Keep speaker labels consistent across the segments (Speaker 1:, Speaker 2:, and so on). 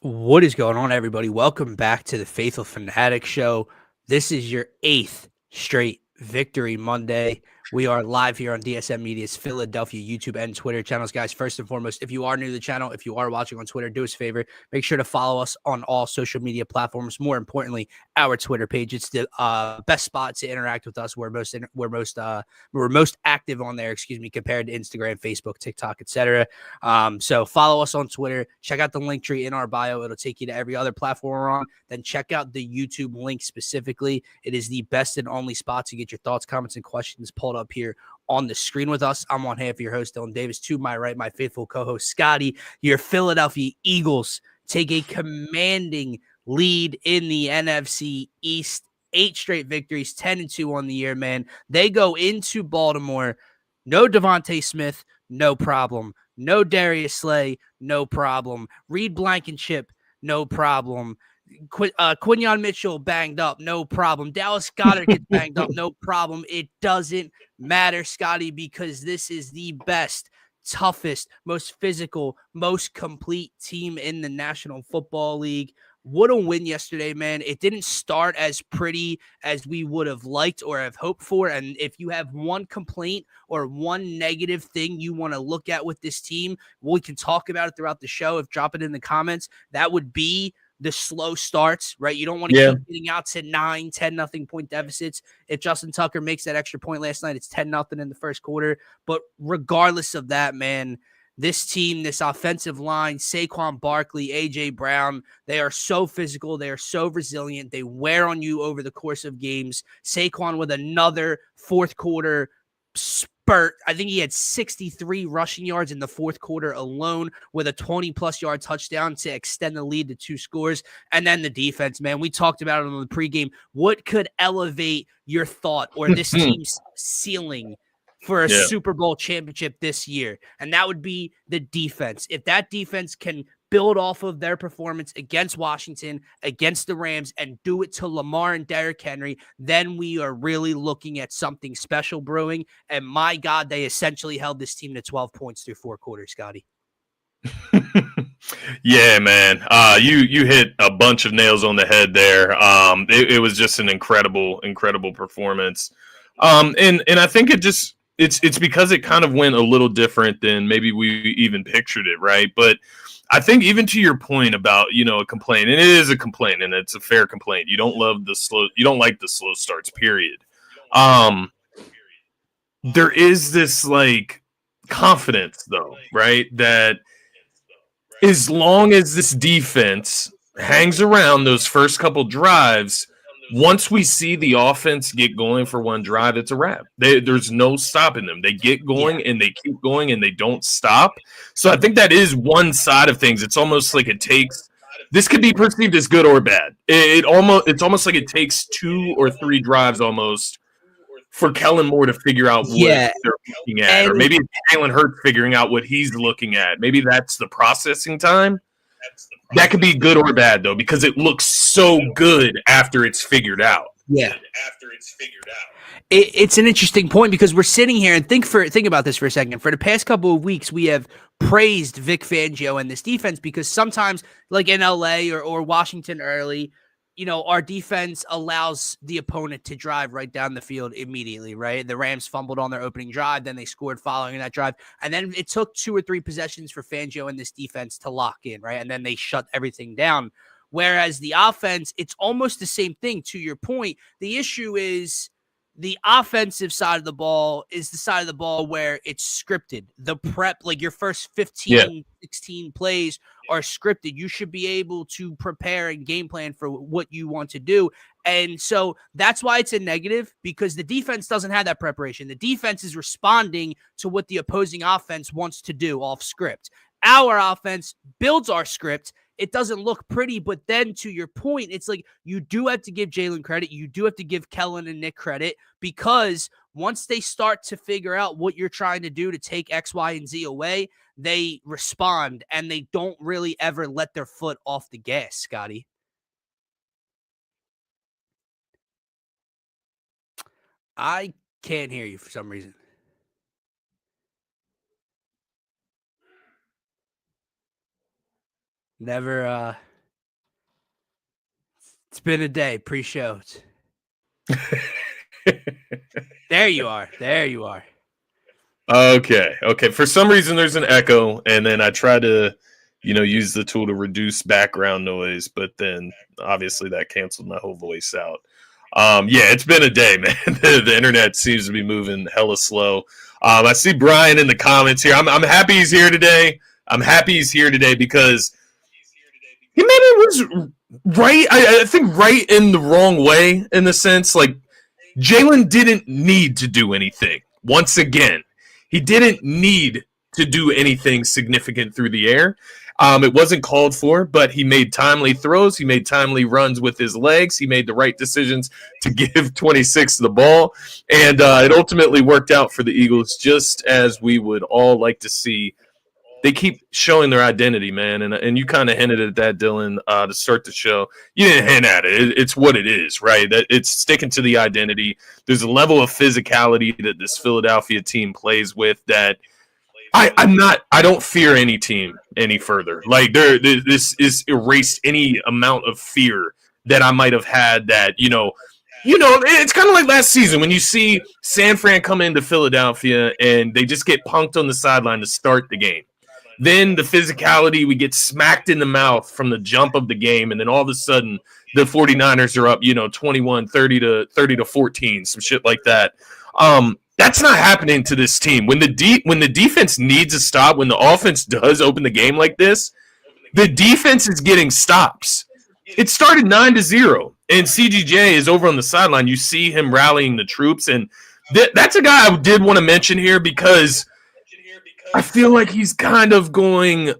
Speaker 1: What is going on, everybody? Welcome back to the Faithful Fanatic Show. This is your 8th straight Victory Monday. We are live here on DSM-Media's Philadelphia YouTube and Twitter channels. Guys, first and foremost, if you are new to the channel, if you are watching on Twitter, do us a favor. Make sure to follow us on all social media platforms. More importantly, our Twitter page. It's the best spot to interact with us. We're most active on there, compared to Instagram, Facebook, TikTok, etc. So follow us on Twitter. Check out the link tree in our bio. It'll take you to every other platform we're on. Then check out the YouTube link specifically. It is the best and only spot to get your thoughts, comments, and questions pulled up here on the screen with us. I'm on half of your host, Dylan Davis. To my right, my faithful co-host, Scotty. Your Philadelphia Eagles take a commanding lead in the NFC East. 8 straight victories, 10-2 on the year, man. They go into Baltimore. No Devontae Smith, no problem. No Darius Slay, no problem. Reed Blankenship, no problem. Quinyon Mitchell banged up, no problem. Dallas Goedert gets banged up, no problem. It doesn't matter, Scotty, because this is the best, toughest, most physical, most complete team in the National Football League. What a win yesterday, man. It didn't start as pretty as we would have liked or have hoped for. And if you have one complaint or one negative thing you want to look at with this team, we can talk about it throughout the show. If drop it in the comments, that would be the slow starts, right? You don't want to keep getting out to 9, 10-0 point deficits. If Justin Tucker makes that extra point last night, it's 10-0 in the first quarter. But regardless of that, man, this team, this offensive line, Saquon Barkley, A.J. Brown, they are so physical. They are so resilient. They wear on you over the course of games. Saquon with another fourth quarter spurt. I think he had 63 rushing yards in the fourth quarter alone with a 20-plus yard touchdown to extend the lead to 2 scores. And then the defense, man, we talked about it on the pregame. What could elevate your thought or this team's ceiling for a Super Bowl championship this year? And that would be the defense. If that defense can build off of their performance against Washington, against the Rams, and do it to Lamar and Derrick Henry, then we are really looking at something special brewing. And my God, they essentially held this team to 12 points through 4 quarters, Scotty.
Speaker 2: Yeah, man. You hit a bunch of nails on the head there. It was just an incredible performance. And I think it's because it kind of went a little different than maybe we even pictured it, right? But I think even to your point about, a complaint, and it is a complaint, and it's a fair complaint. You don't like the slow starts, period. There is this confidence though, right? That as long as this defense hangs around those first couple drives, once we see the offense get going for one drive, it's a wrap. There's no stopping them. They get going and they keep going and they don't stop. So I think that is one side of things. It's almost like this could be perceived as good or bad. It's almost like it takes 2 or 3 drives almost for Kellen Moore to figure out what they're looking at, or maybe Jalen Hurts figuring out what he's looking at. Maybe that's the processing time. That could be good or bad, though, because it looks so good after it's figured out.
Speaker 1: Yeah. It's an interesting point because we're sitting here and think about this for a second. For the past couple of weeks, we have praised Vic Fangio and this defense because sometimes, like in LA or Washington early, our defense allows the opponent to drive right down the field immediately, right? The Rams fumbled on their opening drive, then they scored following that drive. And then it took 2 or 3 possessions for Fangio and this defense to lock in, right? And then they shut everything down. Whereas the offense, it's almost the same thing. To your point, the issue is the offensive side of the ball is the side of the ball where it's scripted. The prep, like your first 15, 16 plays are scripted. You should be able to prepare and game plan for what you want to do. And so that's why it's a negative, because the defense doesn't have that preparation. The defense is responding to what the opposing offense wants to do off script. Our offense builds our script. It doesn't look pretty, but then to your point, it's like you do have to give Jalen credit. You do have to give Kellen and Nick credit, because once they start to figure out what you're trying to do to take X, Y, and Z away, they respond, and they don't really ever let their foot off the gas, Scotty. I can't hear you for some reason. Never It's been a day, pre-show. There you are. There you are.
Speaker 2: Okay. For some reason, there's an echo, and then I try to, use the tool to reduce background noise, but then obviously that canceled my whole voice out. Yeah, it's been a day, man. The internet seems to be moving hella slow. I see Brian in the comments here. I'm happy he's here today. Because he maybe was right. I think right in the wrong way, in the sense like Jalen didn't need to do anything. Once again, he didn't need to do anything significant through the air. It wasn't called for, but he made timely throws. He made timely runs with his legs. He made the right decisions to give 26 the ball. And it ultimately worked out for the Eagles, just as we would all like to see. They keep showing their identity, man. And you kind of hinted at that, Dylan, to start the show. You didn't hint at it. It's what it is, right? It's sticking to the identity. There's a level of physicality that this Philadelphia team plays with that I don't fear any team any further. Like this is erased any amount of fear that I might have had that, it's kind of like last season when you see San Fran come into Philadelphia and they just get punked on the sideline to start the game. Then the physicality, we get smacked in the mouth from the jump of the game, and then all of a sudden the 49ers are up, 21, 30 to 14, some shit like that. That's not happening to this team. When the defense needs a stop, when the offense does open the game like this, the defense is getting stops. It started 9-0, and CGJ is over on the sideline. You see him rallying the troops, and that's a guy I did want to mention here because I feel like he's kind of going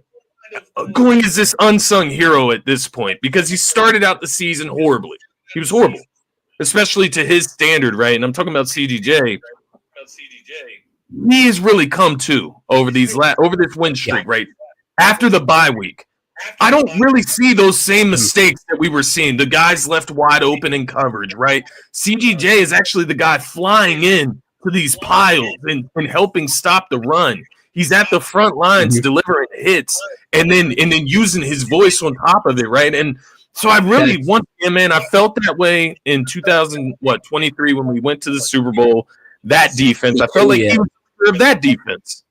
Speaker 2: as this unsung hero at this point because he started out the season horribly. He was horrible, especially to his standard, right? And I'm talking about CGJ. He has really come to over this win streak, right? After the bye week. I don't really see those same mistakes that we were seeing. The guys left wide open in coverage, right? CGJ is actually the guy flying in to these piles and helping stop the run. He's at the front lines delivering hits and then using his voice on top of it, right? And so I really want him, man. I felt that way in 2023 when we went to the Super Bowl. That defense, I felt like he was the leader of that defense.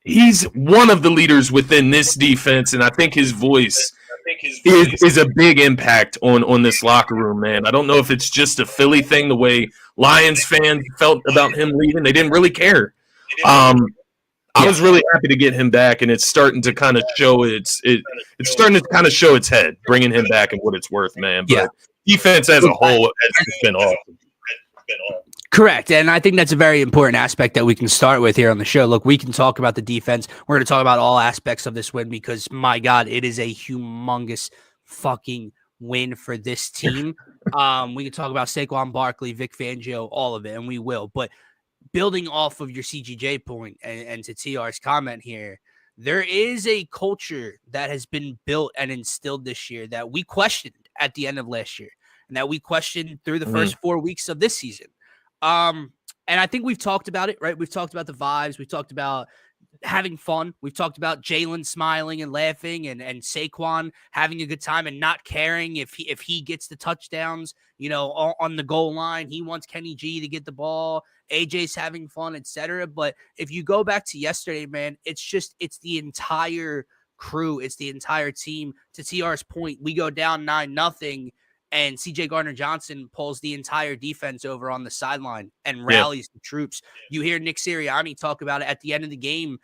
Speaker 2: He's one of the leaders within this defense, and I think his voice is a big impact on this locker room, man. I don't know if it's just a Philly thing, the way Lions fans felt about him leaving. They didn't really care. I was really happy to get him back, and it's starting to kind of show it's starting to kind of show its head, bringing him back and what it's worth, man. But defense as a whole has just been awesome.
Speaker 1: Correct. And I think that's a very important aspect that we can start with here on the show. Look, we can talk about the defense. We're going to talk about all aspects of this win because, my God, it is a humongous fucking win for this team. We can talk about Saquon Barkley, Vic Fangio, all of it, and we will. But building off of your CGJ point and to TR's comment here, there is a culture that has been built and instilled this year that we questioned at the end of last year and that we questioned through the first 4 weeks of this season. And I think we've talked about it, right? We've talked about the vibes. We've talked about having fun. We've talked about Jalen smiling and laughing and Saquon having a good time and not caring if he gets the touchdowns, on the goal line. He wants Kenny G to get the ball. AJ's having fun, etc. But if you go back to yesterday, man, it's the entire crew. It's the entire team. To TR's point, we go down 9-0. And CJ Gardner-Johnson pulls the entire defense over on the sideline and rallies the troops. You hear Nick Sirianni talk about it at the end of the game,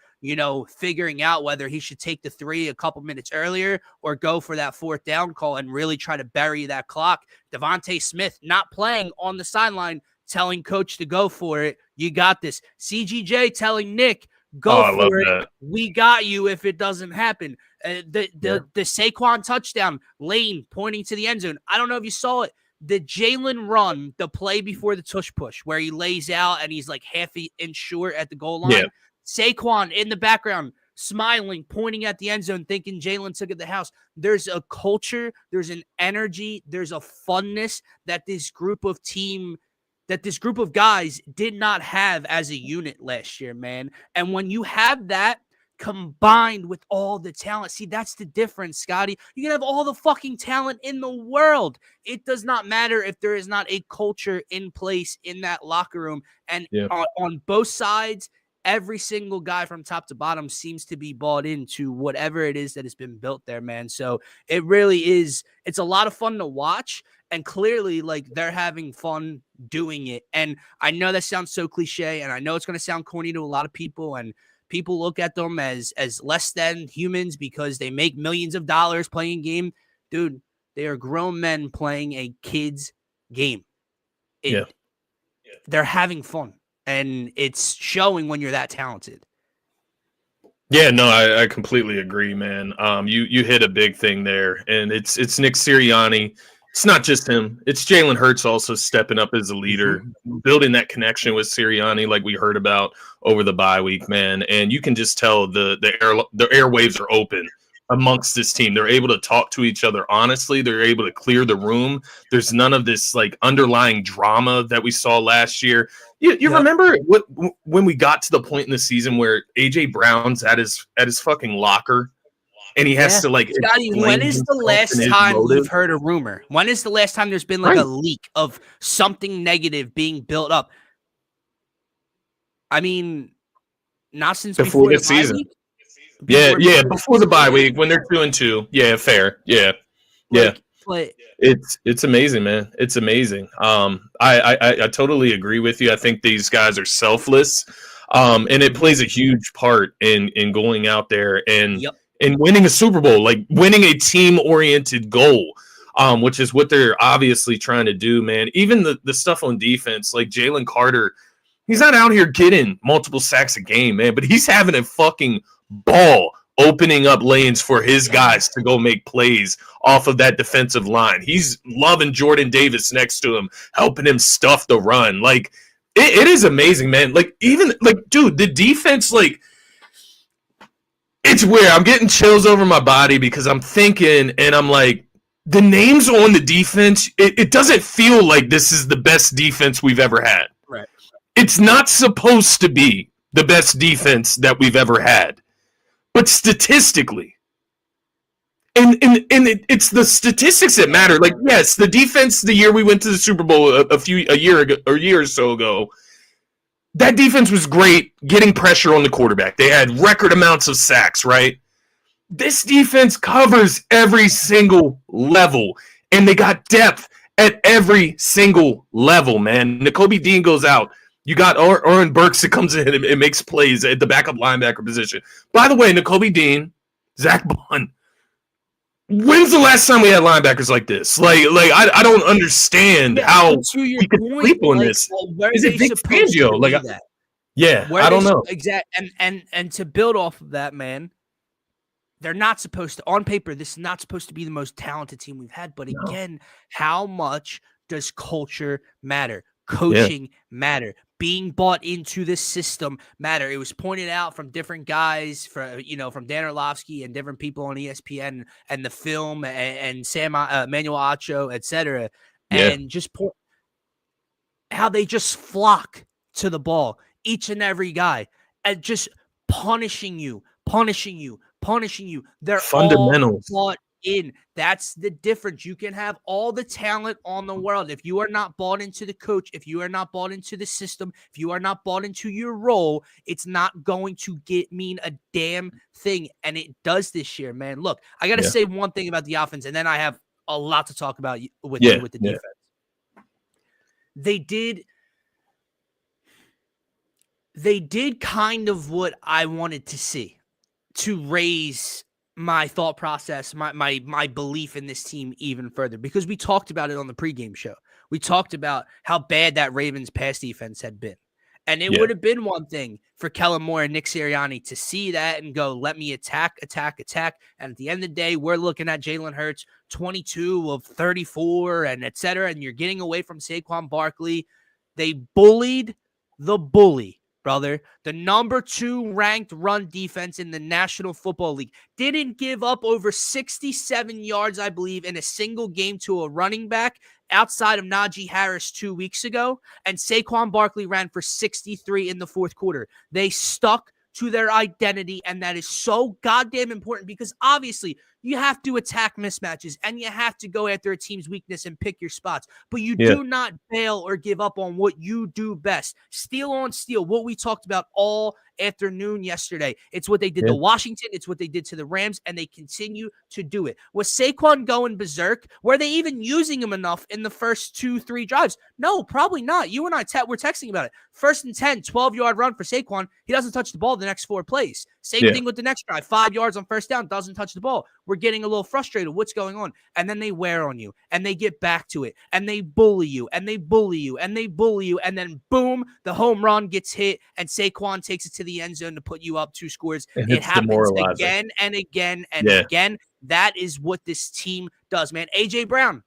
Speaker 1: figuring out whether he should take the 3 a couple minutes earlier or go for that 4th down call and really try to bury that clock. Devontae Smith not playing on the sideline, telling coach to go for it. You got this. CGJ telling Nick, go for it. That. We got you if it doesn't happen. The Saquon touchdown, Lane pointing to the end zone. I don't know if you saw it. The Jalen run, the play before the tush push, where he lays out and he's like half an inch short at the goal line. Yeah. Saquon in the background, smiling, pointing at the end zone, thinking Jalen took it to the house. There's a culture, there's an energy, there's a funness that this group of guys did not have as a unit last year, man. And when you have that combined with all the talent. See, that's the difference, Scotty. You can have all the fucking talent in the world. It does not matter if there is not a culture in place in that locker room. And on both sides, every single guy from top to bottom seems to be bought into whatever it is that has been built there, man. So it really is. It's a lot of fun to watch. And clearly, like, they're having fun doing it. And I know that sounds so cliche, and I know it's going to sound corny to a lot of people, and people look at them as less than humans because they make millions of dollars playing game. Dude, they are grown men playing a kid's game. They're having fun, and it's showing when you're that talented.
Speaker 2: Yeah, no, I completely agree, man. You hit a big thing there, and it's Nick Sirianni. It's not just him. It's Jalen Hurts also stepping up as a leader, building that connection with Sirianni like we heard about over the bye week, man. And you can just tell the airwaves are open amongst this team. They're able to talk to each other honestly. They're able to clear the room. There's none of this like underlying drama that we saw last year. You remember when we got to the point in the season where AJ Brown's at his fucking locker? And he has to like.
Speaker 1: Scotty, when is the last time you've heard a rumor? When is the last time there's been like a leak of something negative being built up? I mean, not since before the season.
Speaker 2: Before the bye week when they're 2-2. Yeah, fair. Yeah.
Speaker 1: But
Speaker 2: it's amazing, man. It's amazing. I totally agree with you. I think these guys are selfless, and it plays a huge part in going out there and winning a Super Bowl, like winning a team-oriented goal, which is what they're obviously trying to do, man. Even the stuff on defense, like Jalen Carter, he's not out here getting multiple sacks a game, man, but he's having a fucking ball opening up lanes for his guys to go make plays off of that defensive line. He's loving Jordan Davis next to him, helping him stuff the run. Like, it is amazing, man. Like, even, like, dude, the defense, like, it's weird. I'm getting chills over my body because I'm thinking, and I'm like, the names on the defense, it doesn't feel like this is the best defense we've ever had.
Speaker 1: Right.
Speaker 2: It's not supposed to be the best defense that we've ever had. But statistically, and it's the statistics that matter. Like, yes, the defense the year we went to the Super Bowl a year or so ago, that defense was great getting pressure on the quarterback. They had record amounts of sacks, right? This defense covers every single level, and they got depth at every single level, man. Nakobe Dean goes out. You got Oren Burks that comes in and makes plays at the backup linebacker position. By the way, Nakobe Dean, Zach Bond, when's the last time we had linebackers like this? Like I don't understand how we could sleep on this. Is it Vic Fangio? Like, I don't know.
Speaker 1: Exactly. And to build off of that, man, they're not supposed to. On paper, this is not supposed to be the most talented team we've had. But again, how much does culture matter? Coaching matter. Being bought into the system matter. It was pointed out from different guys, from Dan Orlovsky and different people on ESPN and the film and Sam Manuel Acho, etc. And just how they just flock to the ball, each and every guy, and just punishing you. They're
Speaker 2: fundamentals.
Speaker 1: all bought in. That's the difference. You can have all the talent on the world. If you are not bought into the coach, if you are not bought into the system, if you are not bought into your role, it's not going to mean a damn thing. And it does this year, man. Look, I got to say one thing about the offense, and then I have a lot to talk about with the defense. They did kind of what I wanted to see to raise my thought process, my belief in this team even further, because we talked about it on the pregame show. We talked about how bad that Ravens pass defense had been. And it would have been one thing for Kellen Moore and Nick Sirianni to see that and go, let me attack. And at the end of the day, we're looking at Jalen Hurts, 22 of 34 and et cetera. And you're getting away from Saquon Barkley. They bullied the bully. Brother, the number 2 ranked run defense in the National Football League didn't give up over 67 yards, I believe, in a single game to a running back outside of Najee Harris 2 weeks ago. And Saquon Barkley ran for 63 in the fourth quarter. They stuck to their identity, and that is so goddamn important because obviously you have to attack mismatches and you have to go after a team's weakness and pick your spots, but you do not bail or give up on what you do best. Steal on steal, what we talked about all afternoon yesterday. It's what they did to Washington. It's what they did to the Rams, and they continue to do it. Was Saquon going berserk? Were they even using him enough in the first 2-3 drives? No, probably not. You and I were texting about it. 1st and 10, 12-yard run for Saquon. He doesn't touch the ball the next 4 plays. Same thing with the next drive. 5 yards on 1st down, doesn't touch the ball. We're getting a little frustrated. What's going on? And then they wear on you, and they get back to it, and they bully you, and they bully you, and they bully you, and then boom, the home run gets hit, and Saquon takes it to the end zone to put you up 2 scores. It happens again and again and again. That is what this team does, man. A.J. Brown,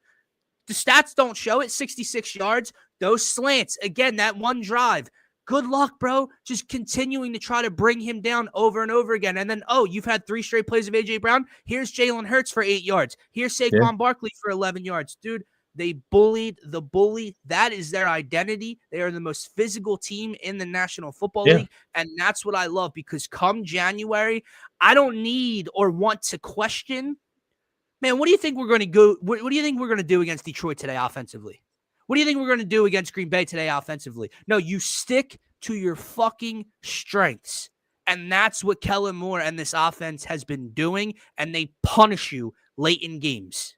Speaker 1: the stats don't show it. 66 yards, those slants. Again, that one drive. Good luck, bro. Just continuing to try to bring him down over and over again. And then, you've had 3 straight plays of A.J. Brown. Here's Jalen Hurts for 8 yards. Here's Saquon Barkley for 11 yards. Dude, they bullied the bully. That is their identity. They are the most physical team in the National Football League. And that's what I love because come January, I don't need or want to question. Man, what do you think we're going to go? What do you think we're going to do against Detroit today offensively? What do you think we're going to do against Green Bay today offensively? No, you stick to your fucking strengths. And that's what Kellen Moore and this offense has been doing. And they punish you late in games.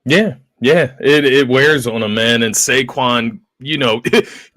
Speaker 2: Yeah, it wears on him, man. And Saquon,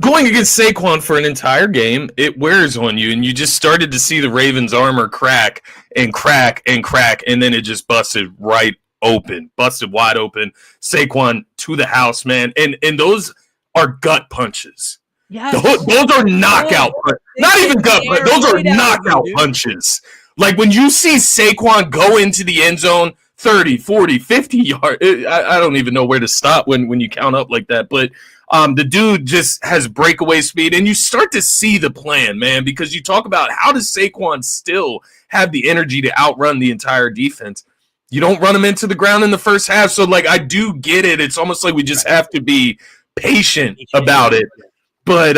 Speaker 2: going against Saquon for an entire game, it wears on you. And you just started to see the Ravens' armor crack and crack and crack. And then it just busted wide open. Saquon to the house, man. And those are gut punches. Yes. Those are knockout punches. Not even gut punches. Those are knockout punches. Like when you see Saquon go into the end zone, 30, 40, 50 yards. I don't even know where to stop when you count up like that. But the dude just has breakaway speed. And you start to see the plan, man, because you talk about how does Saquon still have the energy to outrun the entire defense? You don't run him into the ground in the first half. So, I do get it. It's almost like we just have to be patient about it. But,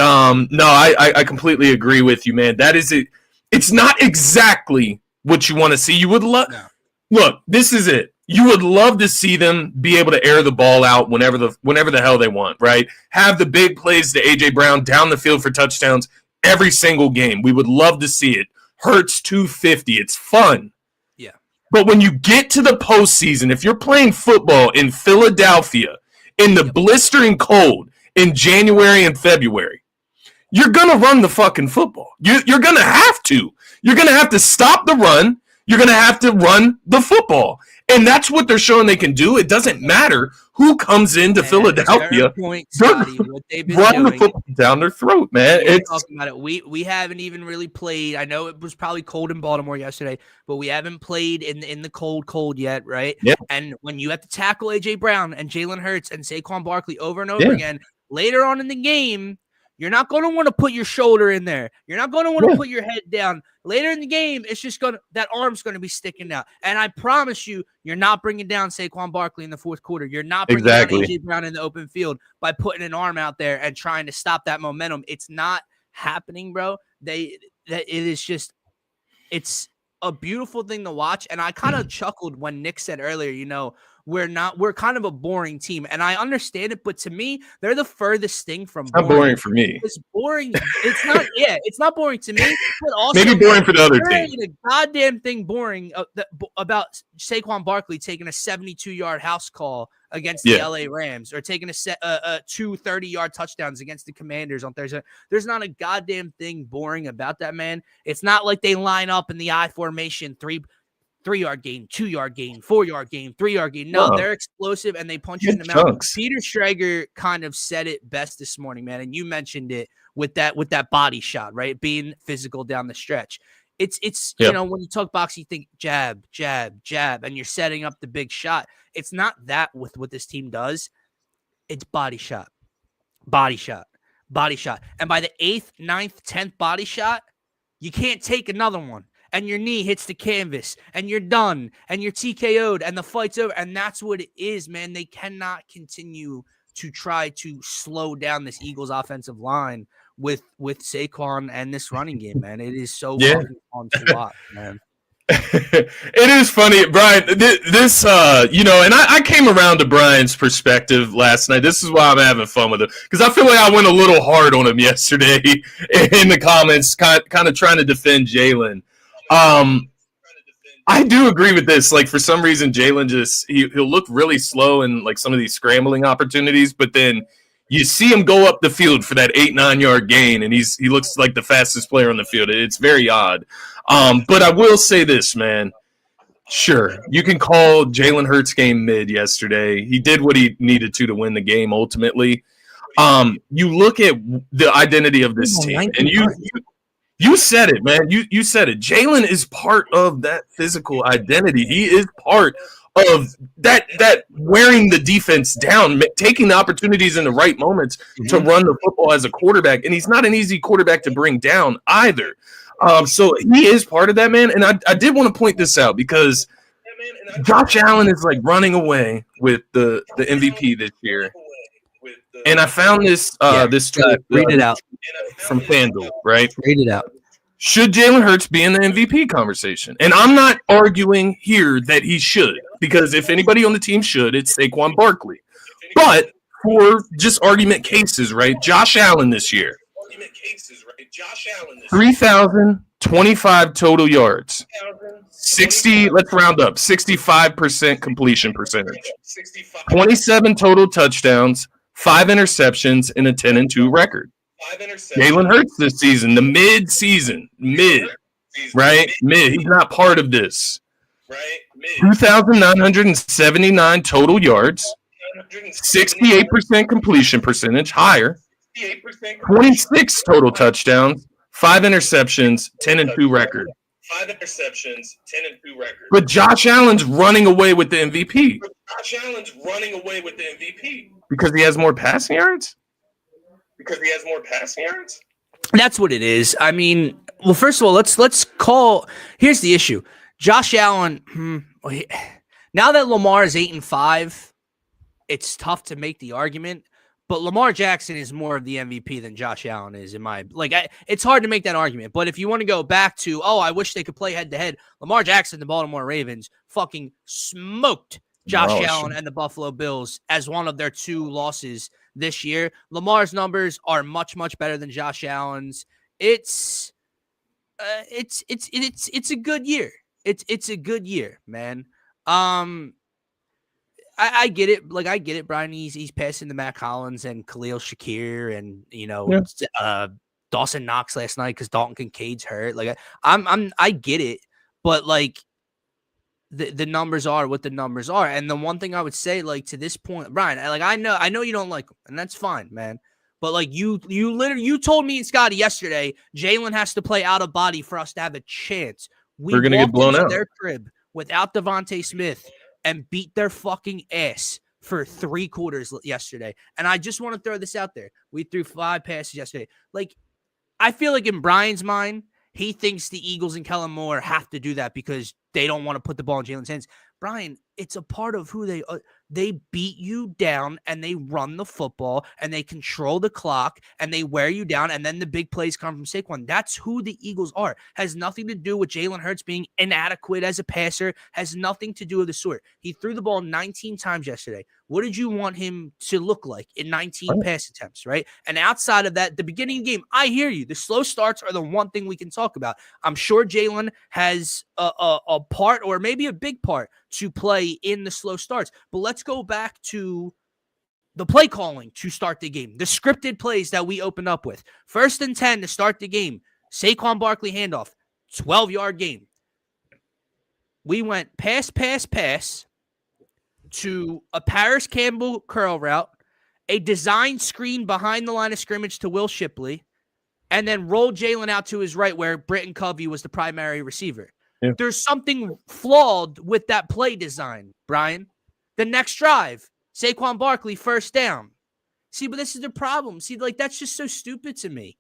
Speaker 2: no, I completely agree with you, man. That is it. It's not exactly what you want to see. You would love... No. Look, this is it. You would love to see them be able to air the ball out whenever the hell they want, right? Have the big plays to A.J. Brown down the field for touchdowns every single game. We would love to see it. Hurts 250. It's fun.
Speaker 1: Yeah.
Speaker 2: But when you get to the postseason, if you're playing football in Philadelphia in the blistering cold in January and February, you're going to run the fucking football. You're going to have to. You're going to have to stop the run. You're going to have to run the football. And that's what they're showing they can do. It doesn't matter who comes into Philadelphia.
Speaker 1: Point, Scotty, what they've been
Speaker 2: run
Speaker 1: doing,
Speaker 2: the football down their throat, man.
Speaker 1: Talking about it. We haven't even really played. I know it was probably cold in Baltimore yesterday, but we haven't played in the cold yet, right?
Speaker 2: Yeah.
Speaker 1: And when you have to tackle A.J. Brown and Jalen Hurts and Saquon Barkley over and over again, later on in the game, you're not going to want to put your shoulder in there. You're not going to want to put your head down. Later in the game, it's just that arm's going to be sticking out. And I promise you're not bringing down Saquon Barkley in the fourth quarter. You're not bringing down A.J. Brown in the open field by putting an arm out there and trying to stop that momentum. It's not happening, bro. It's a beautiful thing to watch. And I kind of chuckled when Nick said earlier, we're kind of a boring team. And I understand it, but to me, they're the furthest thing from boring.
Speaker 2: It's not boring for me.
Speaker 1: It's boring. It's not, it's not boring to me, but also
Speaker 2: maybe boring for the other team.
Speaker 1: A goddamn thing boring about Saquon Barkley taking a 72-yard house call against the LA Rams or taking two 30-yard touchdowns against the Commanders on Thursday. There's not a goddamn thing boring about that, man. It's not like they line up in the I formation, 3-yard gain, 2-yard gain, 4-yard gain, 3-yard gain. No, they're explosive and they punch you in the mouth. Peter Schrager kind of said it best this morning, man, and you mentioned it with that body shot, right? Being physical down the stretch. It's when you talk boxing, you think jab, jab, jab, and you're setting up the big shot. It's not that with what this team does. It's body shot, body shot, body shot. And by the 8th, 9th, 10th body shot, you can't take another one. And your knee hits the canvas, and you're done, and you're TKO'd, and the fight's over. And that's what it is, man. They cannot continue to try to slow down this Eagles offensive line with Saquon and this running game, man. It is so
Speaker 2: Yeah.
Speaker 1: fucking fun to watch, man.
Speaker 2: It is funny, Brian. This, and I came around to Brian's perspective last night. This is why I'm having fun with it, because I feel like I went a little hard on him yesterday in the comments, kind of trying to defend Jalen. I do agree with this. Like, for some reason, Jalen he'll look really slow in like some of these scrambling opportunities, but then you see him go up the field for that 8-9 yard gain, and he looks like the fastest player on the field. It's very odd. But I will say this, man. Sure, you can call Jalen Hurts' game mid yesterday. He did what he needed to win the game ultimately. You look at the identity of this team, and you said it, man. You said it. Jalen is part of that physical identity. He is part of that wearing the defense down, taking the opportunities in the right moments to run the football as a quarterback. And he's not an easy quarterback to bring down either. So he is part of that, man. And I did want to point this out because Josh Allen is like running away with the MVP this year. And I found this tweet,
Speaker 1: read it out
Speaker 2: from Fangio, right?
Speaker 1: Read it out.
Speaker 2: Should Jalen Hurts be in the MVP conversation? And I'm not arguing here that he should, because if anybody on the team should, it's Saquon Barkley. But for just argument cases, right? Josh Allen this year. 3,025 total yards. 60, let's round up, 65% completion percentage. 27 total touchdowns, 5 interceptions, and a 10-2 record. Jalen Hurts this season, the mid, right? Mid. He's not part of this. 2,979 total yards, 68% completion percentage, higher. 26 total touchdowns, 5 interceptions, 10-2 record. But Josh Allen's running away with the MVP. Because he has more passing yards?
Speaker 1: That's what it is. I mean, well, first of all, let's call. Here's the issue: Josh Allen. Now that Lamar is 8-5, it's tough to make the argument. But Lamar Jackson is more of the MVP than Josh Allen is, it's hard to make that argument. But if you want to go back to, I wish they could play head to head, Lamar Jackson, the Baltimore Ravens, fucking smoked Josh Allen and the Buffalo Bills as one of their 2 losses this year. Lamar's numbers are much, much better than Josh Allen's. It's a good year. It's a good year, man. I get it. Like, I get it, Brian. He's passing to Matt Collins and Khalil Shakir and, Dawson Knox last night because Dalton Kincaid's hurt. Like, I get it, but like the numbers are what the numbers are. And the one thing I would say, like, to this point, Brian, I know you don't like him, and that's fine, man. But like you told me and Scotty yesterday, Jalen has to play out of body for us to have a chance.
Speaker 2: We're gonna get blown out
Speaker 1: their crib without Devontae Smith and beat their fucking ass for 3 quarters yesterday. And I just want to throw this out there. We threw 5 passes yesterday. Like, I feel like in Brian's mind, he thinks the Eagles and Kellen Moore have to do that because they don't want to put the ball in Jalen's hands. Brian, it's a part of who they are. They beat you down and they run the football and they control the clock and they wear you down, and then the big plays come from Saquon. That's who the Eagles are. Has nothing to do with Jalen Hurts being inadequate as a passer. Has nothing to do with the sort. He threw the ball 19 times yesterday. What did you want him to look like in 19 pass attempts, right? And outside of that, the beginning of the game, I hear you. The slow starts are the one thing we can talk about. I'm sure Jalen has a part, or maybe a big part, to play in the slow starts. But let's go back to the play calling to start the game. The scripted plays that we opened up with. 1st and 10 to start the game. Saquon Barkley handoff. 12-yard game. We went pass to a Paris Campbell curl route, a design screen behind the line of scrimmage to Will Shipley, and then rolled Jalen out to his right where Britton Covey was the primary receiver. Yeah. There's something flawed with that play design, Brian. The next drive, Saquon Barkley, 1st down. See, but this is the problem. See, like, that's just so stupid to me.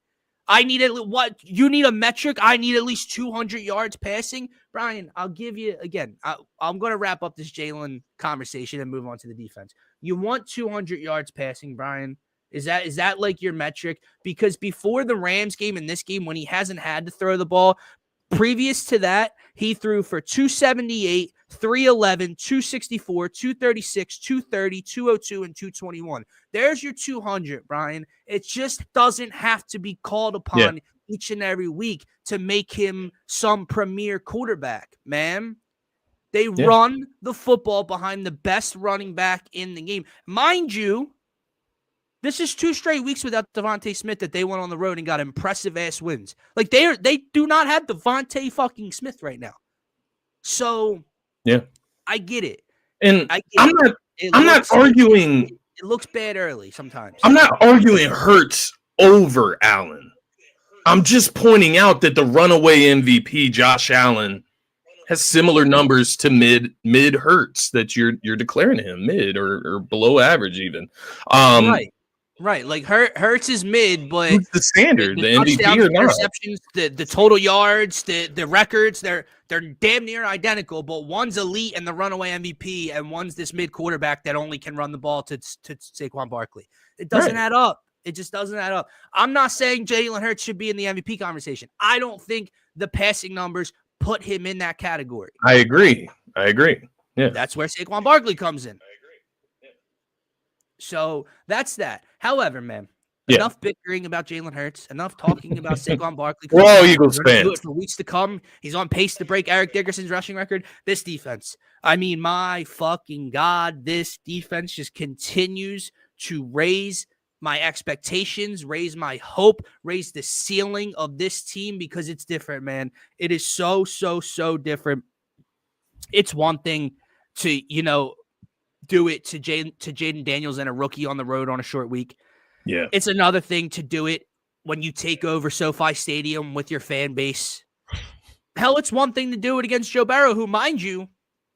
Speaker 1: I need what you need a metric. I need at least 200 yards passing. Brian, I'll give you again. I'm going to wrap up this Jalen conversation and move on to the defense. You want 200 yards passing, Brian? Is that like your metric? Because before the Rams game and this game, when he hasn't had to throw the ball, previous to that, he threw for 278, 311, 264, 236, 230, 202, and 221. There's your 200, Brian. It just doesn't have to be called upon each and every week to make him some premier quarterback, man. They run the football behind the best running back in the game. Mind you, this is 2 straight weeks without Devontae Smith that they went on the road and got impressive-ass wins. Like, they do not have Devontae fucking Smith right now. So, I get it.
Speaker 2: And I'm not arguing.
Speaker 1: It looks bad early sometimes.
Speaker 2: I'm not arguing Hurts over Allen. I'm just pointing out that the runaway MVP, Josh Allen, has similar numbers to mid Hurts that you're declaring him mid or below average even.
Speaker 1: Right. Like Hurts is mid, but
Speaker 2: who's the standard, the MVP or not?
Speaker 1: Interceptions, the total yards, the records, they're damn near identical, but one's elite and the runaway MVP, and one's this mid quarterback that only can run the ball to Saquon Barkley. It doesn't add up. It just doesn't add up. I'm not saying Jalen Hurts should be in the MVP conversation. I don't think the passing numbers put him in that category.
Speaker 2: I agree. Yeah.
Speaker 1: That's where Saquon Barkley comes in. So that's that. However, man, enough bickering about Jalen Hurts, enough talking about Saquon Barkley.
Speaker 2: We're all Eagles fans.
Speaker 1: Do it for weeks to come. He's on pace to break Eric Dickerson's rushing record. This defense, I mean, my fucking God, this defense just continues to raise my expectations, raise my hope, raise the ceiling of this team because it's different, man. It is so different. It's one thing to, do it to Jaden Daniels and a rookie on the road on a short week.
Speaker 2: Yeah.
Speaker 1: It's another thing to do it when you take over SoFi Stadium with your fan base. Hell, it's one thing to do it against Joe Burrow, who, mind you,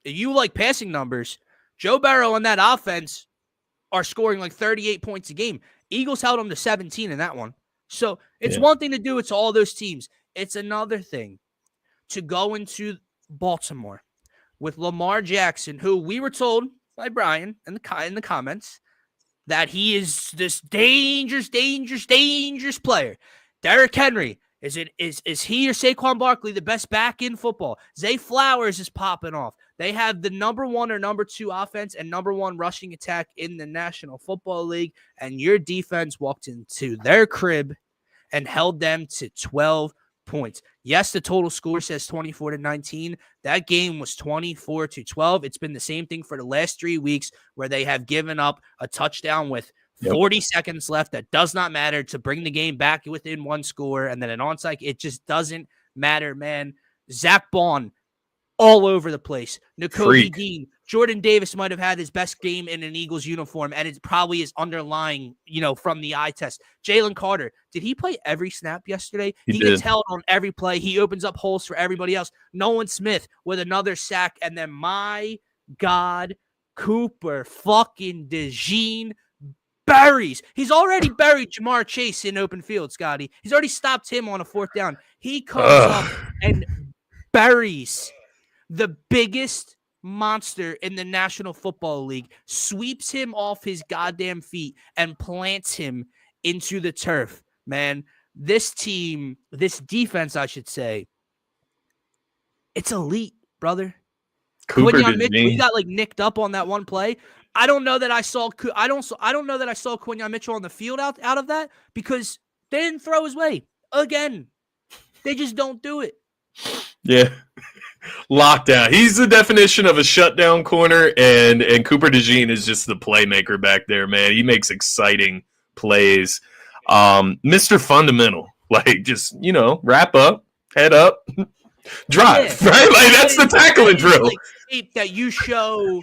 Speaker 1: if you like passing numbers, Joe Burrow and that offense are scoring like 38 points a game. Eagles held them to 17 in that one. So it's one thing to do it to all those teams. It's another thing to go into Baltimore with Lamar Jackson, who we were told by Brian in the comments that he is this dangerous player. Derrick Henry, is he or Saquon Barkley the best back in football? Zay Flowers is popping off. They have the number 1 or number 2 offense and number 1 rushing attack in the National Football League, and your defense walked into their crib and held them to 12 points. Yes, the total score says 24-19. That game was 24-12. It's been the same thing for the last 3 weeks where they have given up a touchdown with 40 seconds left that does not matter to bring the game back within 1 score, and then an onside. It just doesn't matter, man. Zach Bond all over the place. Nakobe Dean, Jordan Davis might have had his best game in an Eagles uniform, and it probably is underlying, from the eye test. Jalen Carter, did he play every snap yesterday? He gets held on every play. He opens up holes for everybody else. Nolan Smith with another sack, and then my God, Cooper fucking DeJean buries. He's already buried Jamar Chase in open field, Scotty. He's already stopped him on a 4th down. He comes up and buries the biggest monster in the National Football League, sweeps him off his goddamn feet, and plants him into the turf. Man, this team, this defense, I should say, it's elite, brother. Quinyon Mitchell, he got like nicked up on that one play. I don't know that I saw Quinyon Mitchell on the field out of that because they didn't throw his way again. They just don't do it.
Speaker 2: Yeah. Lockdown. He's the definition of a shutdown corner, and Cooper DeJean is just the playmaker back there, man. He makes exciting plays. Mr. Fundamental. Like, just, wrap up, head up, drive, right? Like, that's the tackling drill.
Speaker 1: Like, tape that you show,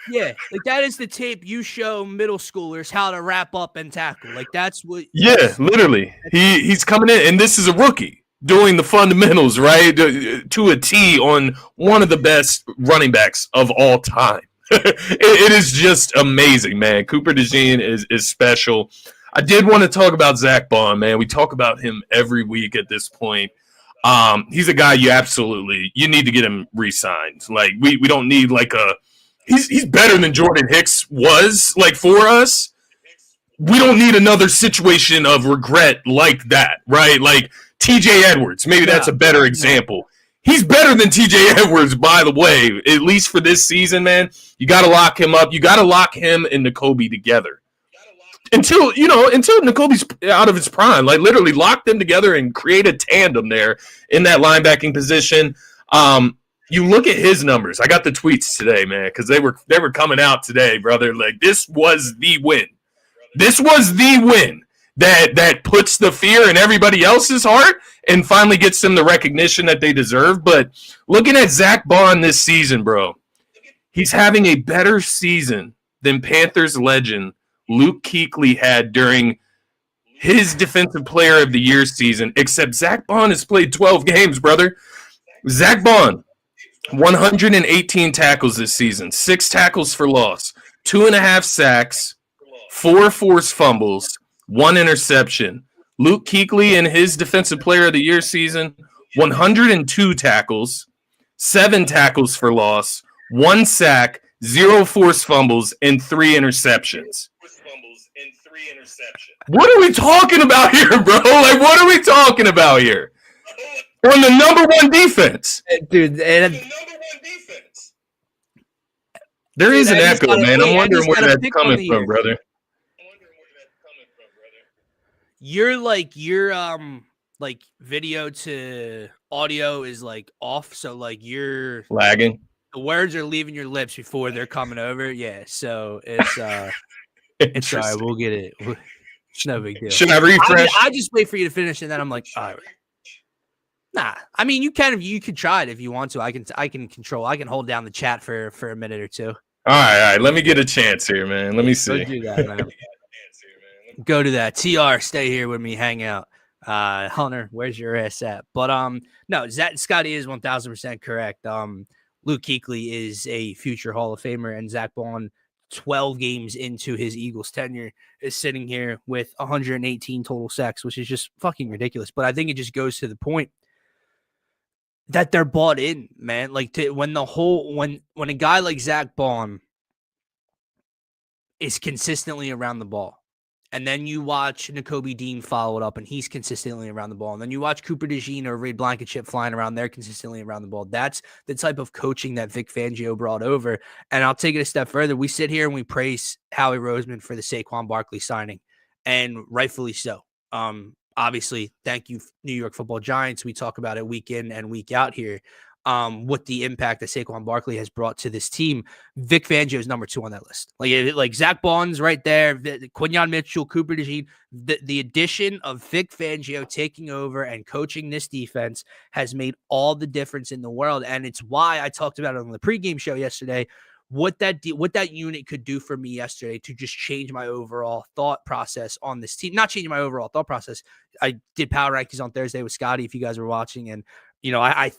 Speaker 1: that is the tape you show middle schoolers how to wrap up and tackle. Like, that's what.
Speaker 2: Yeah, literally. He's coming in, and this is a rookie doing the fundamentals, right, to a T on one of the best running backs of all time. It is just amazing, man. Cooper DeJean is special. I did want to talk about Zach Bond, man. We talk about him every week at this point. He's a guy you need to get him re-signed. Like, we don't need like he's better than Jordan Hicks was, like, for us. we don't need another situation of regret like that, right? Like TJ Edwards, maybe that's a better example. He's better than TJ Edwards, by the way, at least for this season, man. You got to lock him up. You got to lock him and Nakobe together until Nakobe's out of his prime. Like literally lock them together and create a tandem there in that linebacking position. You look at his numbers. I got the tweets today, man, because they were coming out today, brother. Like this was the win. This was the win that puts the fear in everybody else's heart and finally gets them the recognition that they deserve. But looking at Zach Bond this season, bro, he's having a better season than Panthers legend Luke Kuechly had during his Defensive Player of the Year season, except Zach Bond has played 12 games, brother. Zach Bond, 118 tackles this season, 6 tackles for loss, 2.5 sacks, 4 forced fumbles, 1 interception. Luke Kuechly in his Defensive Player of the Year season, 102 tackles, 7 tackles for loss, 1 sack, 0 forced fumbles, and 3 interceptions. What are we talking about here, bro? Like, what are we talking about here? On the number 1 defense.
Speaker 1: Dude,
Speaker 2: there is an echo, man. I'm wondering where that's coming from, brother.
Speaker 1: Your like video to audio is like off, so like you're
Speaker 2: lagging.
Speaker 1: The words are leaving your lips before they're coming over. Yeah, so it's it's all right. We'll get it. It's no big deal.
Speaker 2: Should I refresh?
Speaker 1: I just wait for you to finish, and then I'm like, all right. Nah, I mean you can try it if you want to. I can hold down the chat for a minute or two.
Speaker 2: All right. Let me get a chance here, man. Let me see.
Speaker 1: Go do that, man. Go to that. TR, stay here with me, hang out. Hunter, where's your ass at? But no, Scotty is 1000% correct. Luke Kuechly is a future Hall of Famer, and Zach Bond, 12 games into his Eagles tenure, is sitting here with 118 total sacks, which is just fucking ridiculous. But I think it just goes to the point that they're bought in, man. Like when a guy like Zach Bond is consistently around the ball, and then you watch Nakobe Dean follow it up, and he's consistently around the ball. And then you watch Cooper DeJean or Reed Blankenship flying around. They're consistently around the ball. That's the type of coaching that Vic Fangio brought over. And I'll take it a step further. We sit here and we praise Howie Roseman for the Saquon Barkley signing, and rightfully so. Obviously, thank you, New York Football Giants. We talk about it week in and week out here. What the impact that Saquon Barkley has brought to this team. Vic Fangio is number 2 on that list. Like Zach Bond's right there, Quinyon Mitchell, Cooper DeJean. The addition of Vic Fangio taking over and coaching this defense has made all the difference in the world, and it's why I talked about it on the pregame show yesterday. What that unit could do for me yesterday to just change my overall thought process on this team. Not changing my overall thought process. I did power rankings on Thursday with Scotty, if you guys were watching, and I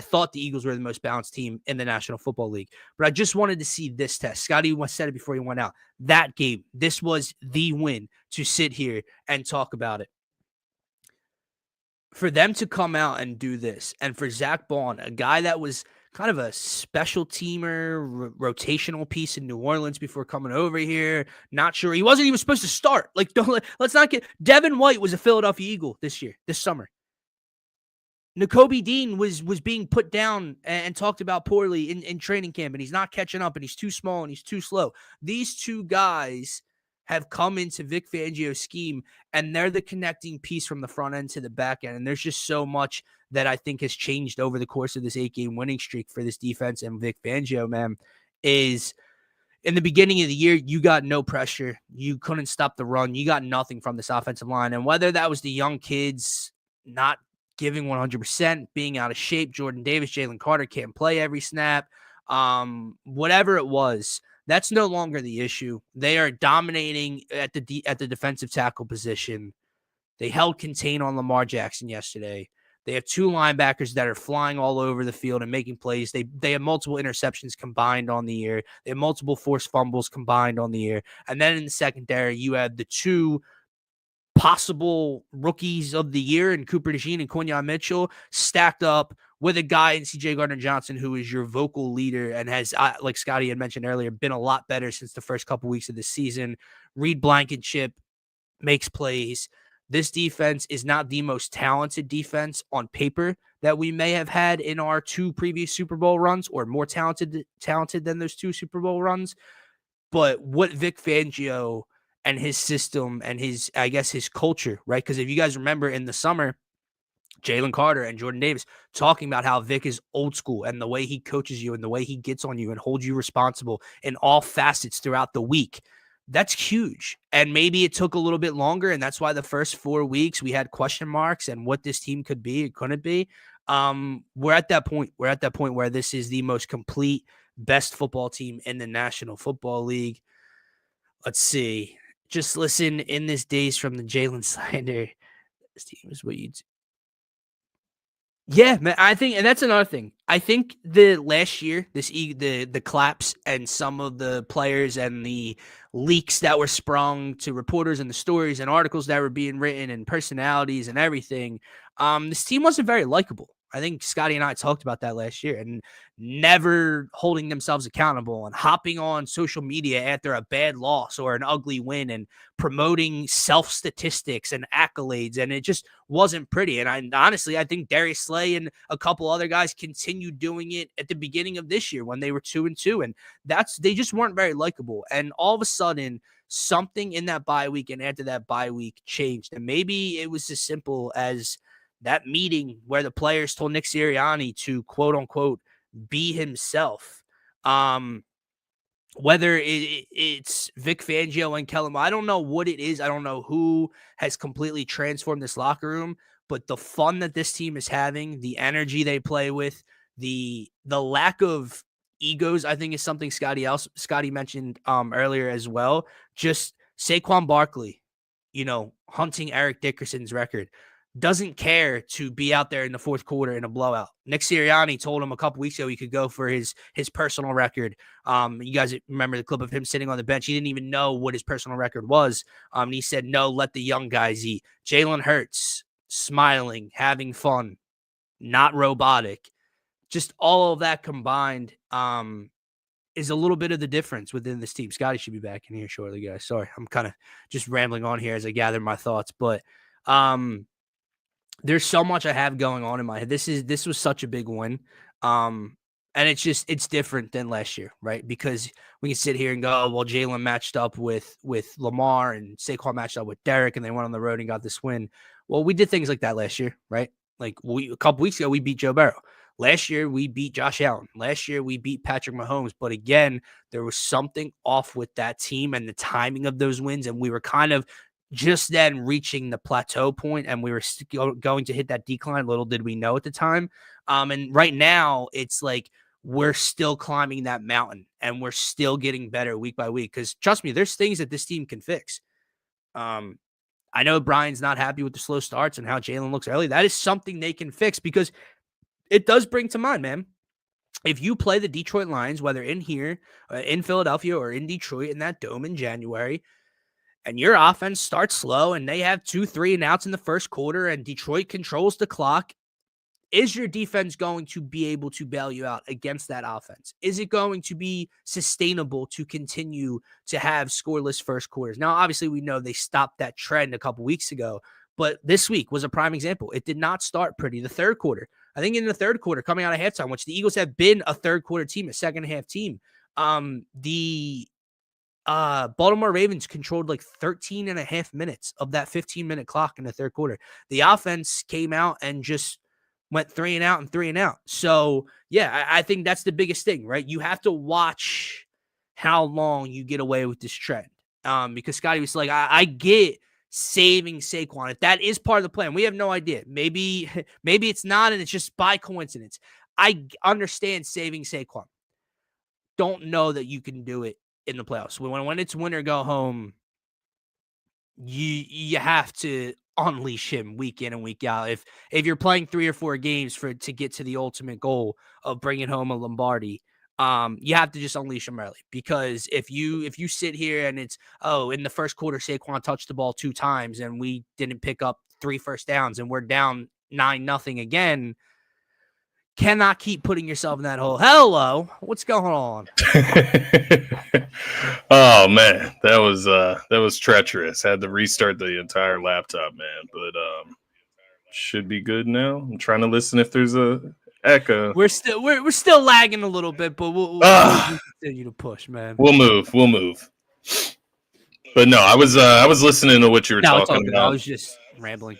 Speaker 1: thought the Eagles were the most balanced team in the National Football League, but I just wanted to see this test. Scotty said it before he went out. That game, this was the win to sit here and talk about it. For them to come out and do this, and for Zach Bond, a guy that was kind of a special teamer, rotational piece in New Orleans before coming over here. Not sure. He wasn't even supposed to start. Like, let's not get... Devin White was a Philadelphia Eagle this summer. Nakobe Dean was being put down and talked about poorly in training camp, and he's not catching up, and he's too small, and he's too slow. These 2 guys have come into Vic Fangio's scheme, and they're the connecting piece from the front end to the back end. And there's just so much that I think has changed over the course of this 8-game winning streak for this defense. And Vic Fangio, man, is in the beginning of the year, you got no pressure. You couldn't stop the run. You got nothing from this offensive line. And whether that was the young kids not giving 100%, being out of shape, Jordan Davis, Jalen Carter can't play every snap, whatever it was, that's no longer the issue. They are dominating at the defensive tackle position. They held contain on Lamar Jackson yesterday. They have 2 linebackers that are flying all over the field and making plays. They have multiple interceptions combined on the year. They have multiple forced fumbles combined on the year. And then in the secondary, you have the 2 possible rookies of the year in Cooper DeJean and Quinyon Mitchell stacked up with a guy in C.J. Gardner-Johnson who is your vocal leader and has, like Scotty had mentioned earlier, been a lot better since the first couple weeks of the season. Reed Blankenship makes plays. This defense is not the most talented defense on paper that we may have had in our 2 previous Super Bowl runs, or more talented than those 2 Super Bowl runs. But what Vic Fangio and his system and his culture, right? Because if you guys remember in the summer, Jalen Carter and Jordan Davis talking about how Vic is old school and the way he coaches you and the way he gets on you and holds you responsible in all facets throughout the week. That's huge. And maybe it took a little bit longer, and that's why the first 4 weeks we had question marks and what this team could be, it couldn't be. We're at that point. We're at that point where this is the most complete, best football team in the National Football League. Let's see. Just listen in this days from the Jalen slander. This team is what you do. Yeah, man, I think, and that's another thing. I think the last year, the claps and some of the players and the leaks that were sprung to reporters and the stories and articles that were being written and personalities and everything, this team wasn't very likable. I think Scotty and I talked about that last year, and never holding themselves accountable and hopping on social media after a bad loss or an ugly win and promoting self-statistics and accolades, and it just wasn't pretty. And honestly, I think Darius Slay and a couple other guys continued doing it at the beginning of this year when they were 2-2, and they just weren't very likable. And all of a sudden, something in that bye week and after that bye week changed, and maybe it was as simple as that meeting where the players told Nick Sirianni to quote unquote be himself. Whether it's Vic Fangio and Kellen, I don't know what it is. I don't know who has completely transformed this locker room, but the fun that this team is having, the energy they play with, the lack of egos, I think is something Scotty mentioned earlier as well. Just Saquon Barkley, hunting Eric Dickerson's record, doesn't care to be out there in the fourth quarter in a blowout. Nick Sirianni told him a couple weeks ago he could go for his personal record. You guys remember the clip of him sitting on the bench. He didn't even know what his personal record was. And he said, no, let the young guys eat. Jalen Hurts, smiling, having fun, not robotic. Just all of that combined is a little bit of the difference within this team. Scotty should be back in here shortly, guys. Sorry, I'm kind of just rambling on here as I gather my thoughts. But there's so much I have going on in my head. This was such a big win. And it's different than last year, right? Because we can sit here and go, well, Jalen matched up with Lamar and Saquon matched up with Derek, and they went on the road and got this win. Well, we did things like that last year, right? Like a couple weeks ago, we beat Joe Burrow. Last year, we beat Josh Allen. Last year, we beat Patrick Mahomes. But again, there was something off with that team and the timing of those wins, and we were kind of just then reaching the plateau point, and we were going to hit that decline. Little did we know at the time. And right now, it's like we're still climbing that mountain, and we're still getting better week by week. Because trust me, there's things that this team can fix. I know Brian's not happy with the slow starts and how Jalen looks early. That is something they can fix, because it does bring to mind, man. If you play the Detroit Lions, whether in here, in Philadelphia, or in Detroit in that dome in January, and your offense starts slow and they have 2-3 and outs in the first quarter and Detroit controls the clock, is your defense going to be able to bail you out against that offense? Is it going to be sustainable to continue to have scoreless first quarters? Now, obviously, we know they stopped that trend a couple weeks ago, but this week was a prime example. It did not start pretty. The third quarter, I think in the third quarter, coming out of halftime, which the Eagles have been a third quarter team, a second half team, the Baltimore Ravens controlled like 13 and a half minutes of that 15-minute clock in the third quarter. The offense came out and just went 3 and out and 3 and out. So, yeah, I think that's the biggest thing, right? You have to watch how long you get away with this trend. Because Scotty was like, I get saving Saquon. If that is part of the plan, we have no idea. Maybe it's not, and it's just by coincidence. I understand saving Saquon. Don't know that you can do it in the playoffs. When it's win or go home, you have to unleash him week in and week out. If you're playing 3 or 4 games to get to the ultimate goal of bringing home a Lombardi, you have to just unleash him early. Because if you sit here and it's, in the first quarter Saquon touched the ball 2 times and we didn't pick up 3 first downs and we're down 9-0 again, cannot keep putting yourself in that hole. Hello, what's going on?
Speaker 2: Oh man, that was treacherous. Had to restart the entire laptop, man. But should be good now. I'm trying to listen if there's a echo.
Speaker 1: We're still lagging a little bit, but we'll continue to push, man.
Speaker 2: We'll move. But no, I was listening to what you were talking about.
Speaker 1: I was just rambling.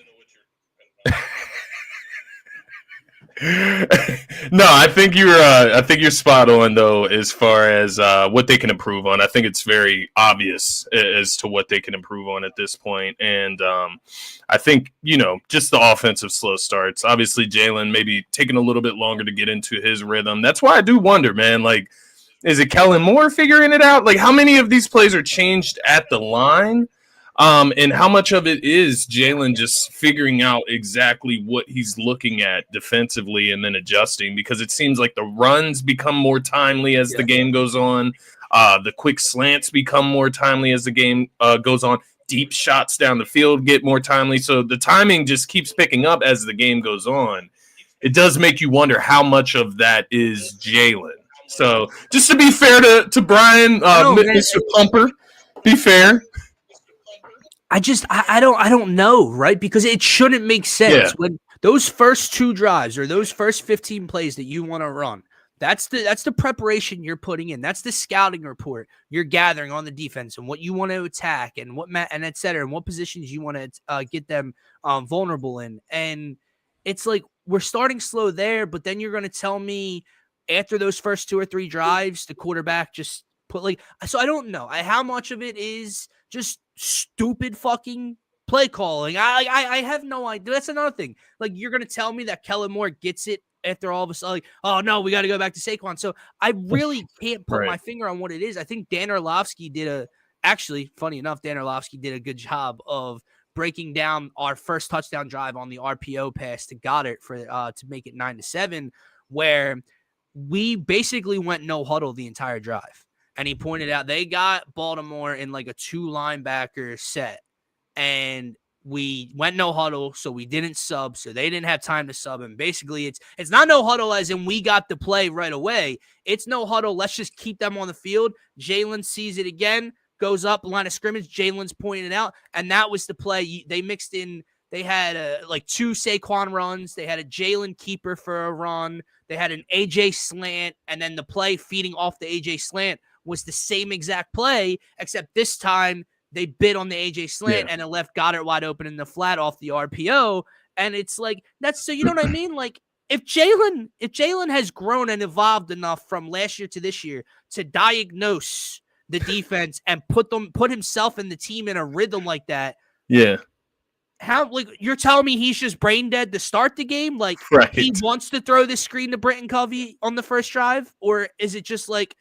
Speaker 2: No, I think you're spot on though as far as what they can improve on. I think it's very obvious as to what they can improve on at this point. And I think, just the offensive slow starts. Obviously Jalen maybe taking a little bit longer to get into his rhythm. That's why I do wonder, man, like, is it Kellen Moore figuring it out? Like, how many of these plays are changed at the line? And how much of it is Jalen just figuring out exactly what he's looking at defensively and then adjusting? Because it seems like the runs become more timely as the game goes on. The quick slants become more timely as the game goes on. Deep shots down the field get more timely. So the timing just keeps picking up as the game goes on. It does make you wonder how much of that is Jalen. So just to be fair to Brian, Mr. Pumper, be fair.
Speaker 1: I don't know, right? Because it shouldn't make sense when those first 2 drives or those first 15 plays that you want to run. That's the preparation you're putting in. That's the scouting report you're gathering on the defense and what you want to attack and and et cetera, and what positions you want to get them vulnerable in. And it's like we're starting slow there, but then you're going to tell me after those first 2 or 3 drives, the quarterback just put so I don't know how much of it is just stupid fucking play calling. I have no idea. That's another thing. Like, you're going to tell me that Kellen Moore gets it after all of a sudden, like, oh no, we got to go back to Saquon. So I really can't put my finger on what it is. I think Dan Orlovsky funny enough, Dan Orlovsky did a good job of breaking down our first touchdown drive on the RPO pass to Goddard for to make it 9-7, where we basically went no huddle the entire drive. And he pointed out they got Baltimore in like a 2 linebacker set, and we went no huddle, so we didn't sub, so they didn't have time to sub. And basically, it's not no huddle as in we got the play right away. It's no huddle. Let's just keep them on the field. Jalen sees it again, goes up line of scrimmage. Jalen's pointing it out, and that was the play. They mixed in. They had 2 Saquon runs. They had a Jalen keeper for a run. They had an AJ slant, and then the play feeding off the AJ slant was the same exact play, except this time they bid on the AJ slant and it left Goddard wide open in the flat off the RPO. And it's like, that's so, you know what I mean? Like, if Jalen has grown and evolved enough from last year to this year to diagnose the defense and put himself and the team in a rhythm like that.
Speaker 2: Yeah.
Speaker 1: How, like, you're telling me he's just brain dead to start the game? Like, he wants to throw this screen to Britton Covey on the first drive? Or is it just like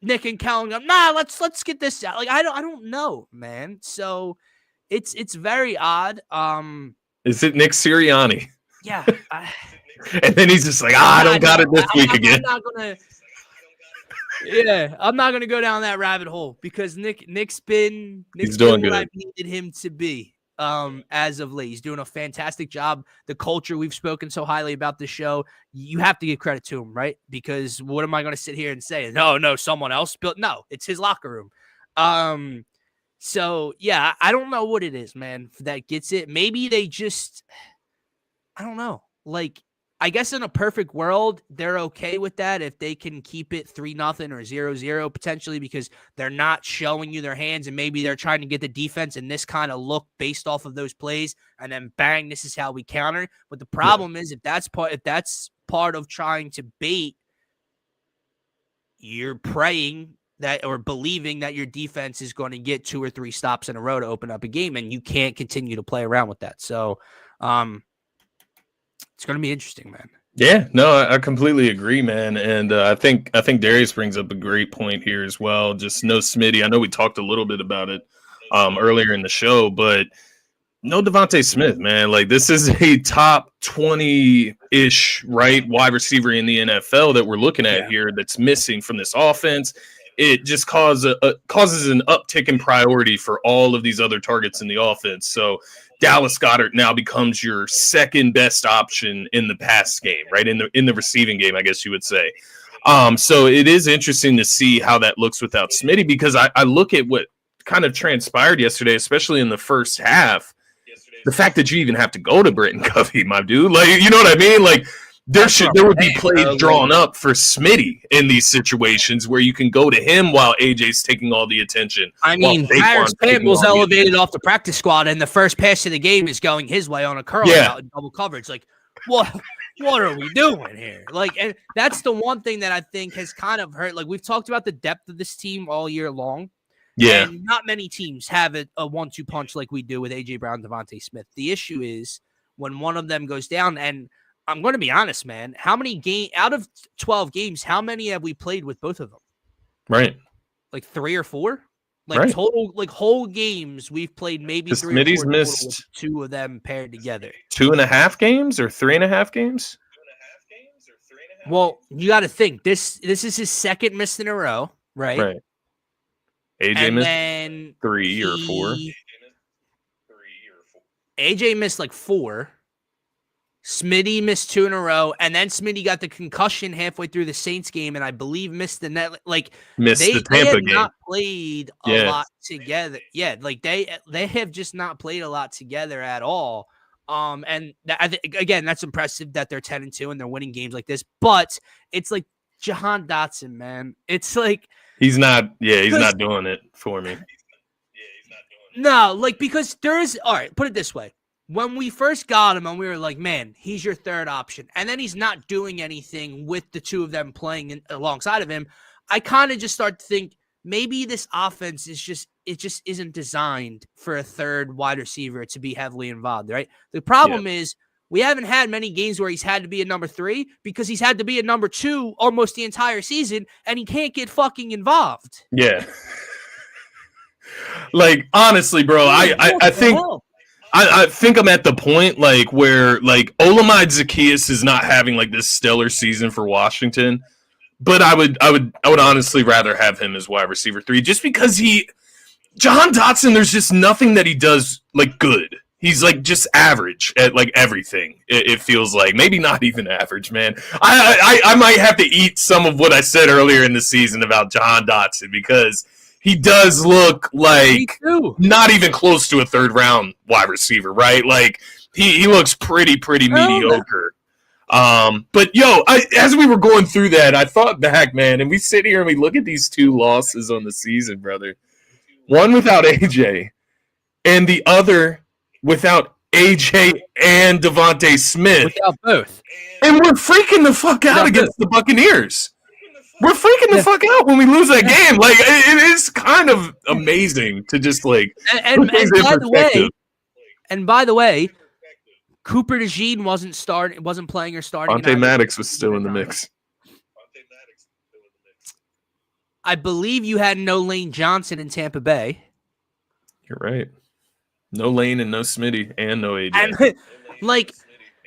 Speaker 1: Nick and Kellen go, nah, let's get this out. Like, I don't know, man. So it's very odd.
Speaker 2: Is it Nick Sirianni?
Speaker 1: Yeah.
Speaker 2: And then he's just like, I don't got it this week again.
Speaker 1: I'm not gonna go down that rabbit hole because Nick's been
Speaker 2: doing good.
Speaker 1: What I needed him to be. As of late, he's doing a fantastic job. The culture, we've spoken so highly about this show. You have to give credit to him, right? Because what am I going to sit here and say? No, someone else built. No, it's his locker room. So yeah, I don't know what it is, man, that gets it. Maybe they just, I don't know. Like, I guess in a perfect world, they're okay with that if they can keep it 3-0 or 0-0 potentially, because they're not showing you their hands and maybe they're trying to get the defense in this kind of look based off of those plays, and then bang, this is how we counter. But the problem is if that's part of trying to bait, you're praying that or believing that your defense is going to get 2 or 3 stops in a row to open up a game, and you can't continue to play around with that. So, it's going to be interesting, man.
Speaker 2: Yeah, no, I completely agree, man. And I think Darius brings up a great point here as well. Just no Smitty. I know we talked a little bit about it earlier in the show, but no Devontae Smith, man. Like, this is a top 20-ish, right, wide receiver in the NFL that we're looking at here that's missing from this offense. It just causes an uptick in priority for all of these other targets in the offense. So Dallas Goedert now becomes your second best option in the pass game, right? In the receiving game, I guess you would say. So it is interesting to see how that looks without Smitty, because I look at what kind of transpired yesterday, especially in the first half. The fact that you even have to go to Britton Covey, my dude, like, you know what I mean? Like, there would be plays drawn up for Smitty in these situations where you can go to him while AJ's taking all the attention.
Speaker 1: I mean, Paris Campbell's elevated off the practice squad, and the first pass of the game is going his way on a curl out in double coverage. Like, what are we doing here? Like, and that's the one thing that I think has kind of hurt. Like, we've talked about the depth of this team all year long.
Speaker 2: Yeah.
Speaker 1: And not many teams have a 1-2 punch like we do with A.J. Brown and Devontae Smith. The issue is when one of them goes down, and I'm going to be honest, man, how many out of 12 games, how many have we played with both of them?
Speaker 2: Right.
Speaker 1: Like 3 or 4? Like total, like whole games we've played maybe 3 or 4
Speaker 2: missed
Speaker 1: with 2 of them paired together.
Speaker 2: 2.5 games or 3.5 games?
Speaker 1: Well, you got to think, this is his second miss in a row, right?
Speaker 2: Right. AJ missed 3 or 4.
Speaker 1: AJ missed like 4. Smitty missed 2 in a row, and then Smitty got the concussion halfway through the Saints game, and I believe missed the net. Like
Speaker 2: the Tampa game.
Speaker 1: Not played a lot together. Yeah, like they have just not played a lot together at all. And again, that's impressive that they're 10-2 and they're winning games like this. But it's like Jahan Dotson, man. It's like.
Speaker 2: He's not doing it for me.
Speaker 1: No, like, because all right, put it this way. When we first got him and we were like, man, he's your third option. And then he's not doing anything with the 2 of them playing alongside of him. I kind of just start to think maybe this offense is it just isn't designed for a third wide receiver to be heavily involved, right? The problem is, we haven't had many games where he's had to be a number 3 because he's had to be a number 2 almost the entire season, and he can't get fucking involved.
Speaker 2: Yeah. Like, honestly, bro, I think I'm at the point like where like Olamide Zaccheaus is not having like this stellar season for Washington, but I would honestly rather have him as wide receiver 3 just because Jahan Dotson, there's just nothing that he does like good. He's like just average at like everything. It feels like maybe not even average, man. I might have to eat some of what I said earlier in the season about Jahan Dotson because he does look like not even close to a third round wide receiver, right? Like he looks pretty mediocre. But as we were going through that, I thought back, man, and we sit here and we look at these 2 losses on the season, brother. One without AJ, and the other without AJ and Devontae Smith.
Speaker 1: Without both.
Speaker 2: And we're freaking the fuck out against the Buccaneers. We're freaking the fuck out when we lose that game. Like, it is kind of amazing to just, like,
Speaker 1: and by the way, Cooper DeJean wasn't playing or starting.
Speaker 2: Vontae Maddox was still in the mix.
Speaker 1: I believe you had no Lane Johnson in Tampa Bay.
Speaker 2: You're right. No Lane and no Smitty and no AJ.
Speaker 1: And, like,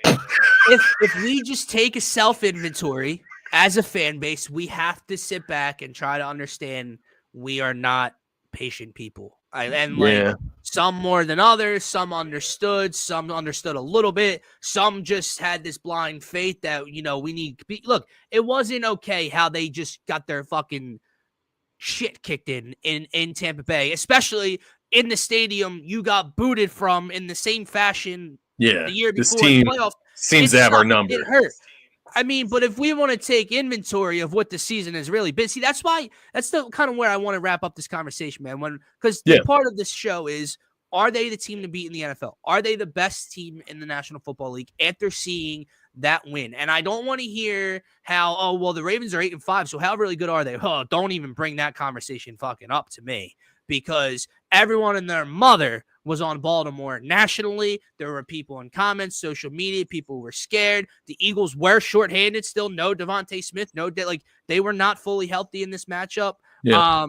Speaker 1: if we just take a self-inventory as a fan base, we have to sit back and try to understand we are not patient people. Some more than others, some understood a little bit, some just had this blind faith that, we need to be. Look, it wasn't okay how they just got their fucking shit kicked in Tampa Bay, especially in the stadium you got booted from in the same fashion the year before.
Speaker 2: This team seems to have our number.
Speaker 1: It hurt. I mean, but if we want to take inventory of what the season has really been, that's the kind of where I want to wrap up this conversation, man. Because part of this show is, are they the team to beat in the NFL? Are they the best team in the National Football League after seeing that win? And I don't want to hear how, the Ravens are 8-5, so how really good are they? Oh, don't even bring that conversation fucking up to me, because everyone and their mother was on Baltimore nationally. There were people in comments, social media, people were scared. The Eagles were shorthanded still. No Devontae Smith, they were not fully healthy in this matchup.
Speaker 2: Yeah.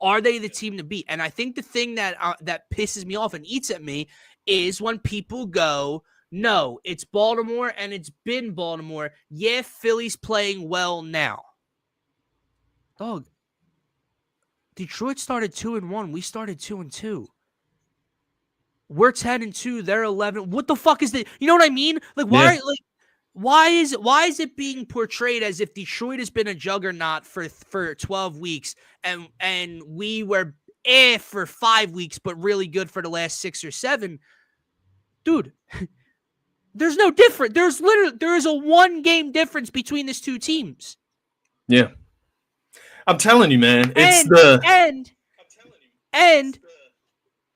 Speaker 1: Are they the team to beat? And I think the thing that pisses me off and eats at me is when people go, no, it's Baltimore and it's been Baltimore. Yeah, Philly's playing well now. Dog, Detroit started 2-1. We started 2-2. We're 10-2. They're 11. What the fuck is that? You know what I mean? Like, why? why is it being portrayed as if Detroit has been a juggernaut for 12 weeks and we were for 5 weeks, but really good for the last 6 or 7? Dude, there's no difference. There is a 1-game difference between these two teams.
Speaker 2: Yeah. I'm telling you, man.
Speaker 1: And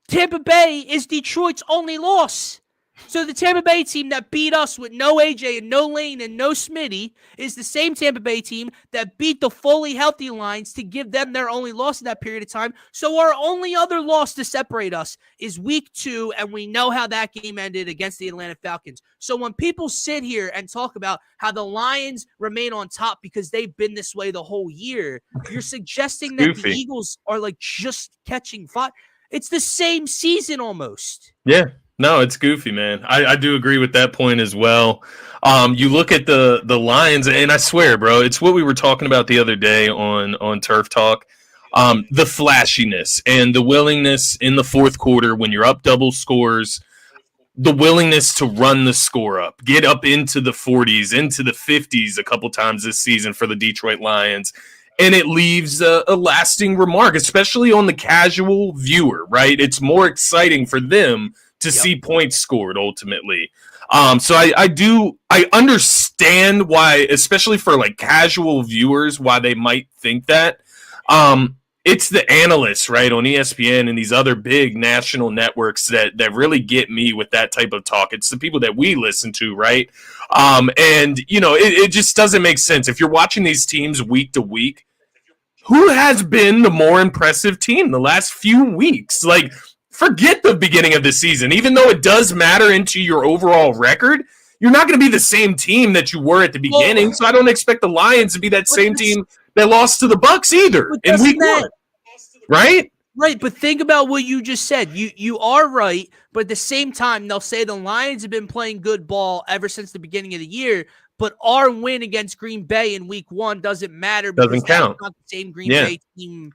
Speaker 1: Tampa Bay is Detroit's only loss. So the Tampa Bay team that beat us with no AJ and no Lane and no Smitty is the same Tampa Bay team that beat the fully healthy Lions to give them their only loss in that period of time. So our only other loss to separate us is week 2, and we know how that game ended against the Atlanta Falcons. So when people sit here and talk about how the Lions remain on top because they've been this way the whole year, you're suggesting that the Eagles are like just catching fire. It's the same season almost.
Speaker 2: Yeah. No, it's goofy, man. I do agree with that point as well. You look at the Lions, and I swear, bro, it's what we were talking about the other day on Turf Talk. The flashiness and the willingness in the fourth quarter when you're up double scores, the willingness to run the score up, get up into the 40s, into the 50s a couple times this season for the Detroit Lions. And it leaves a lasting remark, especially on the casual viewer, right? It's more exciting for them to see points scored ultimately. So I understand why, especially for like casual viewers, why they might think that. It's the analysts, right, on ESPN and these other big national networks that really get me with that type of talk. It's the people that we listen to, right? And, you know, it just doesn't make sense. If you're watching these teams week to week, who has been the more impressive team the last few weeks? Like, forget the beginning of the season. Even though it does matter into your overall record, you're not going to be the same team that you were at the beginning. So I don't expect the Lions to be that same team that lost to the Bucs either in week 1. Right?
Speaker 1: Right, but think about what you just said. You are right, but at the same time, they'll say the Lions have been playing good ball ever since the beginning of the year, but our win against Green Bay in week 1 doesn't matter because
Speaker 2: doesn't count.
Speaker 1: Not the same Green Bay team.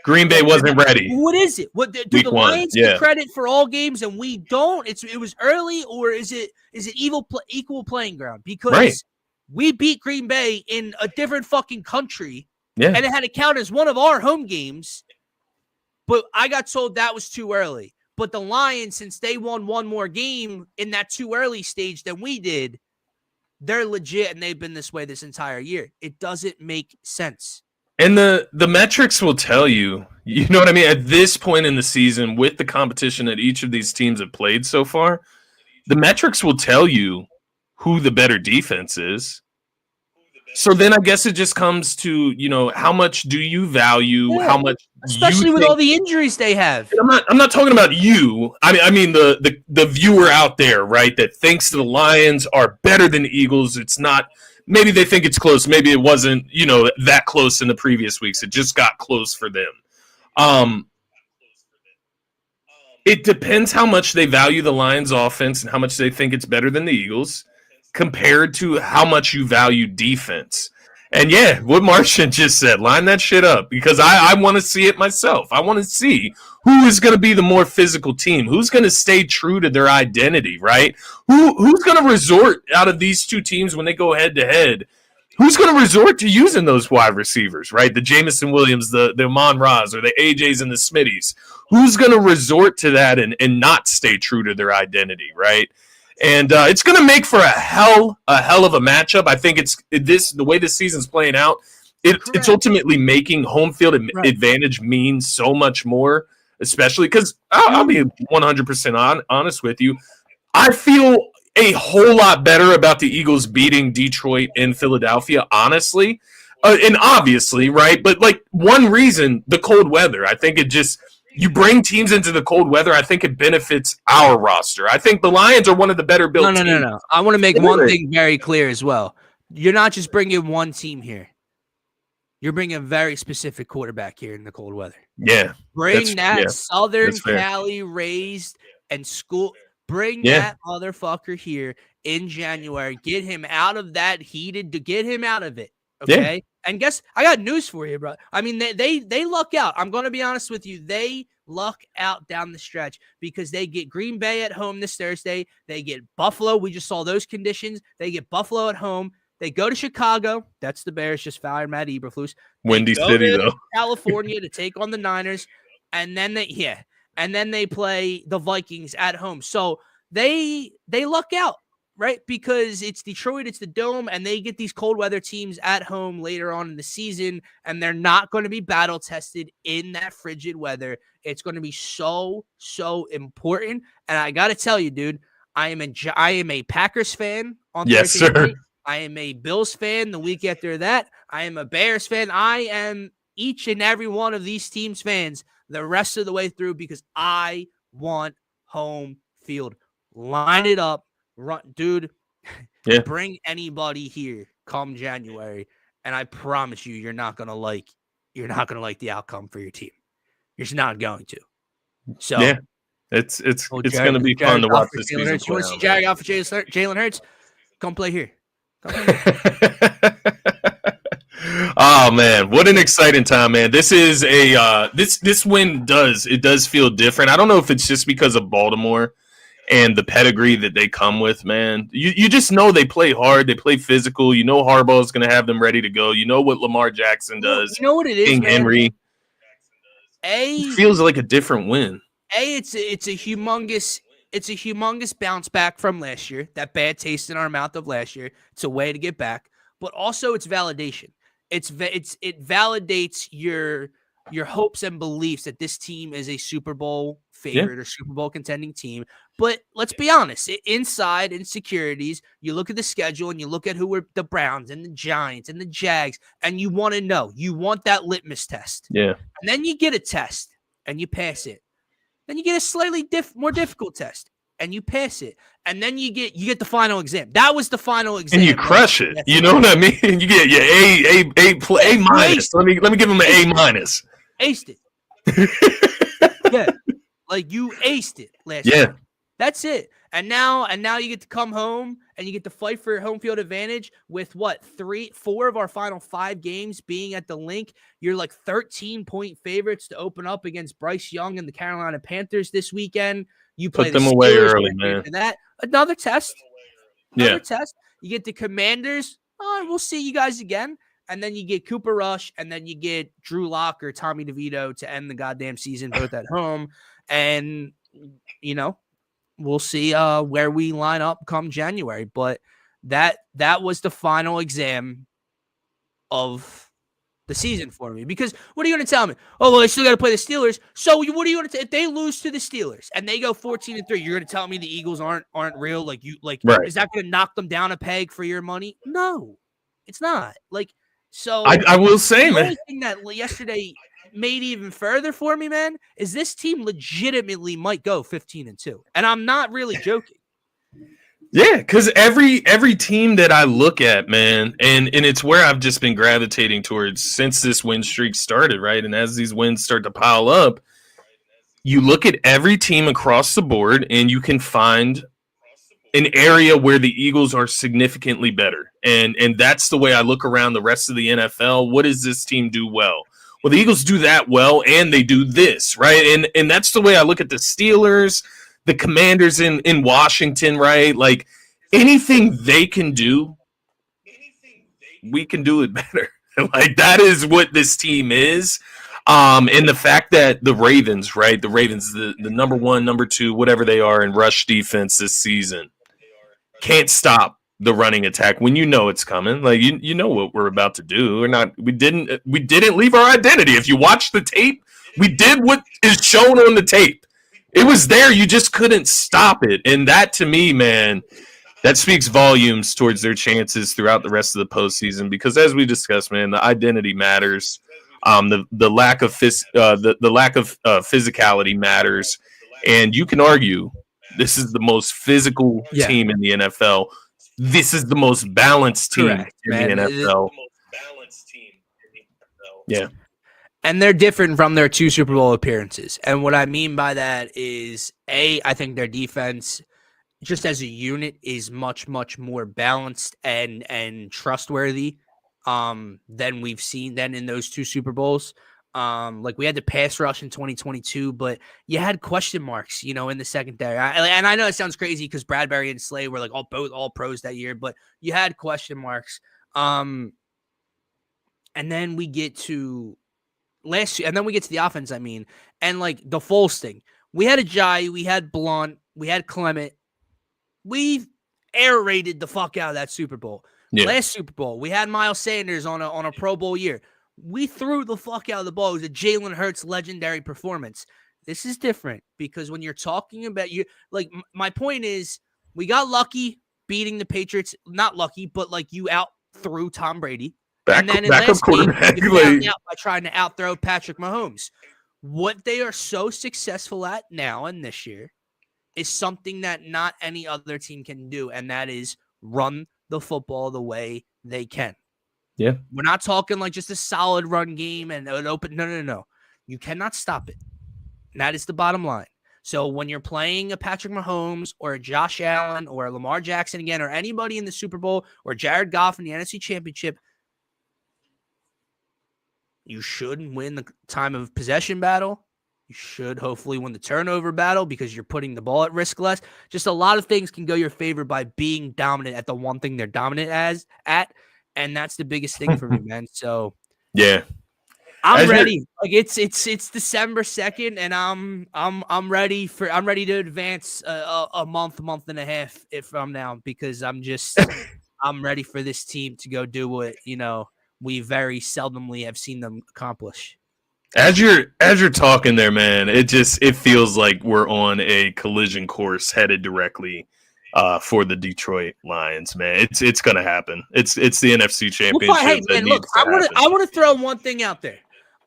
Speaker 2: Green Bay wasn't ready.
Speaker 1: What is it? What do the Lions get credit for all games and we don't? It was early, or is it equal playing ground? Because we beat Green Bay in a different fucking country, and it had to count as one of our home games. But I got told that was too early. But the Lions, since they won one more game in that too early stage than we did, they're legit, and they've been this way this entire year. It doesn't make sense.
Speaker 2: And the metrics will tell you, you know what I mean? At this point in the season, with the competition that each of these teams have played so far, the metrics will tell you who the better defense is. So then I guess it just comes to, you know, how much do you value, how much
Speaker 1: especially with all the injuries they have.
Speaker 2: I'm not talking about you. I mean the viewer out there, right, that thinks the Lions are better than the Eagles. It's not, maybe they think it's close. Maybe it wasn't, you know, that close in the previous weeks. It just got close for them. It depends how much they value the Lions offense and how much they think it's better than the Eagles, compared to how much you value defense. And yeah, what Martian just said, line that shit up, because I want to see it myself. I want to see who is going to be the more physical team, who's going to stay true to their identity, right? Who's going to resort out of these two teams when they go head to head? Who's going to resort to using those wide receivers, right? The Jamison Williams, the Amon-Ra's, or the AJs and the Smitties. Who's going to resort to that and not stay true to their identity, right? And it's going to make for a hell of a matchup. I think the way this season's playing out, it's ultimately making home field advantage mean so much more, especially because I'll be 100% honest with you. I feel a whole lot better about the Eagles beating Detroit and Philadelphia, honestly. And obviously, right? But like one reason, the cold weather. I think it just... You bring teams into the cold weather, I think it benefits our roster. I think the Lions are one of the better built teams.
Speaker 1: No. I want to make one thing very clear as well. You're not just bringing one team here. You're bringing a very specific quarterback here in the cold weather.
Speaker 2: Yeah.
Speaker 1: Bring that Southern Cali raised and school. Bring that motherfucker here in January. Get him out of that heated. Get him out of it.
Speaker 2: Yeah.
Speaker 1: Okay. And guess I got news for you, bro. I mean, they luck out. I'm gonna be honest with you. They luck out down the stretch because they get Green Bay at home this Thursday. They get Buffalo. We just saw those conditions. They get Buffalo at home. They go to Chicago. That's the Bears. Just fired Matt Eberflus. They
Speaker 2: Windy
Speaker 1: go
Speaker 2: City,
Speaker 1: to
Speaker 2: though.
Speaker 1: California to take on the Niners, and then they play the Vikings at home. So they luck out, right? Because it's Detroit, it's the Dome, and they get these cold weather teams at home later on in the season, and they're not going to be battle tested in that frigid weather. It's going to be so important. And I got to tell you, dude, I am a Packers fan on
Speaker 2: Yes,
Speaker 1: Thursday
Speaker 2: sir.
Speaker 1: night. I am a Bills fan the week after that. I am a Bears fan. I am each and every one of these teams fans the rest of the way through because I want home field. Line it up, run, dude.
Speaker 2: Yeah.
Speaker 1: Bring anybody here come January, and I promise you, you're not gonna like the outcome for your team. You're just not going to. So
Speaker 2: yeah, it's going to be fun to watch this season.
Speaker 1: You want to see Jared Goff for Jalen Hurts? Come play here.
Speaker 2: Oh man, what an exciting time, man. This is this win does feel different. I don't know if it's just because of Baltimore and the pedigree that they come with, man. You just know they play hard, they play physical. You know Harbaugh is going to have them ready to go. You know what Lamar Jackson does.
Speaker 1: You know what it is,
Speaker 2: King
Speaker 1: man?
Speaker 2: Henry. It feels like a different win.
Speaker 1: It's a humongous bounce back from last year. That bad taste in our mouth of last year. It's a way to get back, but also it's validation. It validates your hopes and beliefs that this team is a Super Bowl favorite or Super Bowl contending team. But let's be honest, inside insecurities, you look at the schedule and you look at who were the Browns and the Giants and the Jags, and you want to know. You want that litmus test.
Speaker 2: Yeah.
Speaker 1: And then you get a test and you pass it. Then you get a slightly more difficult test and you pass it. And then you get the final exam. That was the final exam.
Speaker 2: And you crush it. You know what I mean? You get your A minus. Let me give him an A minus.
Speaker 1: Aced it. Yeah. Like you aced it last year. That's it. And now you get to come home and you get to fight for home field advantage with what, 4 of our final 5 games being at the Link. You're like 13-point favorites to open up against Bryce Young and the Carolina Panthers this weekend. You play
Speaker 2: Put them away early, man.
Speaker 1: Another test.
Speaker 2: Another
Speaker 1: test. You get the Commanders. Oh, we'll see you guys again. And then you get Cooper Rush, and then you get Drew Lock or Tommy DeVito to end the goddamn season, both at home. And, we'll see where we line up come January. But that was the final exam of the season for me. Because what are you going to tell me? Oh, well, they still got to play the Steelers. So what are you going to if they lose to the Steelers and they go 14-3? You're going to tell me the Eagles aren't real? Right. Is that going to knock them down a peg for your money? No, it's not. So
Speaker 2: I will say,
Speaker 1: the
Speaker 2: man.
Speaker 1: only thing that yesterday made even further for me, man, is this team legitimately might go 15-2, and I'm not really joking.
Speaker 2: Yeah, because every team that I look at, man, and it's where I've just been gravitating towards since this win streak started, right? And as these wins start to pile up, you look at every team across the board, and you can find an area where the Eagles are significantly better. And that's the way I look around the rest of the NFL. What does this team do well? Well, the Eagles do that well, and they do this, right? And that's the way I look at the Steelers, the Commanders in Washington, right? Like anything they can do, we can do it better. Like that is what this team is. And the fact that the Ravens, right? The Ravens, the number 1, number 2, whatever they are in rush defense this season, can't stop the running attack when you know it's coming. Like you know what we're about to do. We didn't leave our identity. If you watch the tape, we did what is shown on the tape. It was there. You just couldn't stop it. And that to me, man, that speaks volumes towards their chances throughout the rest of the postseason. Because as we discussed, man, the identity matters. The lack of physicality matters. And you can argue this is the most physical team in the NFL. This is the most balanced team in the NFL. Yeah.
Speaker 1: And they're different from their 2 Super Bowl appearances. And what I mean by that is, I think their defense, just as a unit, is much, much more balanced and trustworthy. than we've seen then in those two Super Bowls. Like we had the pass rush in 2022, but you had question marks, in the secondary. And I know it sounds crazy because Bradbury and Slay were like all pros that year, but you had question marks. And then we get to the offense. And like the Foles thing, we had Ajayi, we had Blunt, we had Clement. We air raided the fuck out of that Super Bowl. Yeah. Last Super Bowl, we had Miles Sanders on a Pro Bowl year. We threw the fuck out of the ball. It was a Jalen Hurts legendary performance. This is different because when you're talking about my point is we got lucky beating the Patriots. Not lucky, but like you out threw Tom Brady. And then in last game, you found out by trying to out-throw Patrick Mahomes. What they are so successful at now and this year is something that not any other team can do, and that is run the football the way they can.
Speaker 2: Yeah.
Speaker 1: We're not talking like just a solid run game and an open. No. You cannot stop it. And that is the bottom line. So when you're playing a Patrick Mahomes or a Josh Allen or a Lamar Jackson again or anybody in the Super Bowl or Jared Goff in the NFC Championship, you should win the time of possession battle. You should hopefully win the turnover battle because you're putting the ball at risk less. Just a lot of things can go your favor by being dominant at the one thing they're dominant at. And that's the biggest thing for me, man. So
Speaker 2: yeah,
Speaker 1: I'm ready. Like it's December 2nd, and I'm ready to advance a month and a half from now because I'm ready for this team to go do what we very seldomly have seen them accomplish.
Speaker 2: As you're talking there, man, it feels like we're on a collision course headed directly for the Detroit Lions, man. It's gonna happen. It's the NFC Championship.
Speaker 1: Well, hey, man, look, I want to throw one thing out there.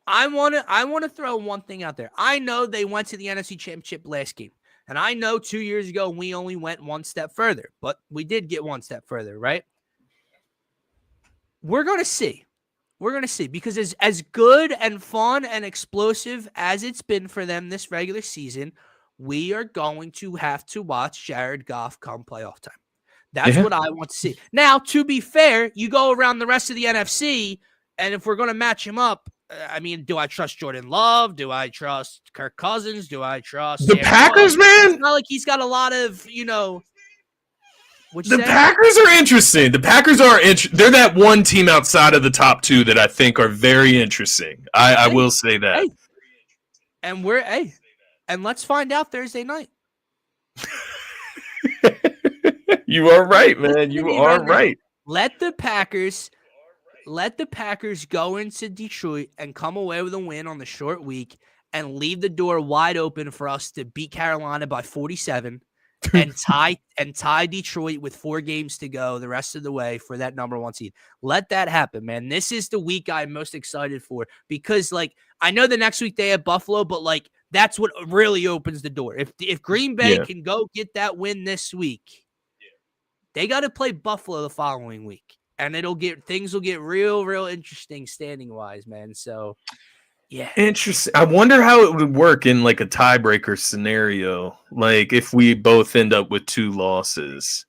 Speaker 1: I want to throw one thing out there. I know they went to the NFC Championship last game, and I know 2 years ago we only went one step further, but we did get one step further, right? We're gonna see. Because as good and fun and explosive as it's been for them this regular season, we are going to have to watch Jared Goff come playoff time. That's what I want to see. Now, to be fair, you go around the rest of the NFC, and if we're going to match him up, do I trust Jordan Love? Do I trust Kirk Cousins? Do I trust
Speaker 2: the Packers, man?
Speaker 1: It's not like he's got a lot of,
Speaker 2: The Packers are interesting. The Packers are they're that one team outside of the top two that I think are very interesting. I will say that.
Speaker 1: Hey. And let's find out Thursday night.
Speaker 2: You are right, man. You are right.
Speaker 1: Let the Packers go into Detroit and come away with a win on the short week and leave the door wide open for us to beat Carolina by 47 and tie Detroit with 4 games to go the rest of the way for that number 1 seed. Let that happen, man. This is the week I'm most excited for because, I know the next week they have Buffalo, but, that's what really opens the door. If Green Bay can go get that win this week, they got to play Buffalo the following week, and things will get real interesting standing wise, man. So, yeah,
Speaker 2: interesting. I wonder how it would work in a tiebreaker scenario, if we both end up with 2 losses.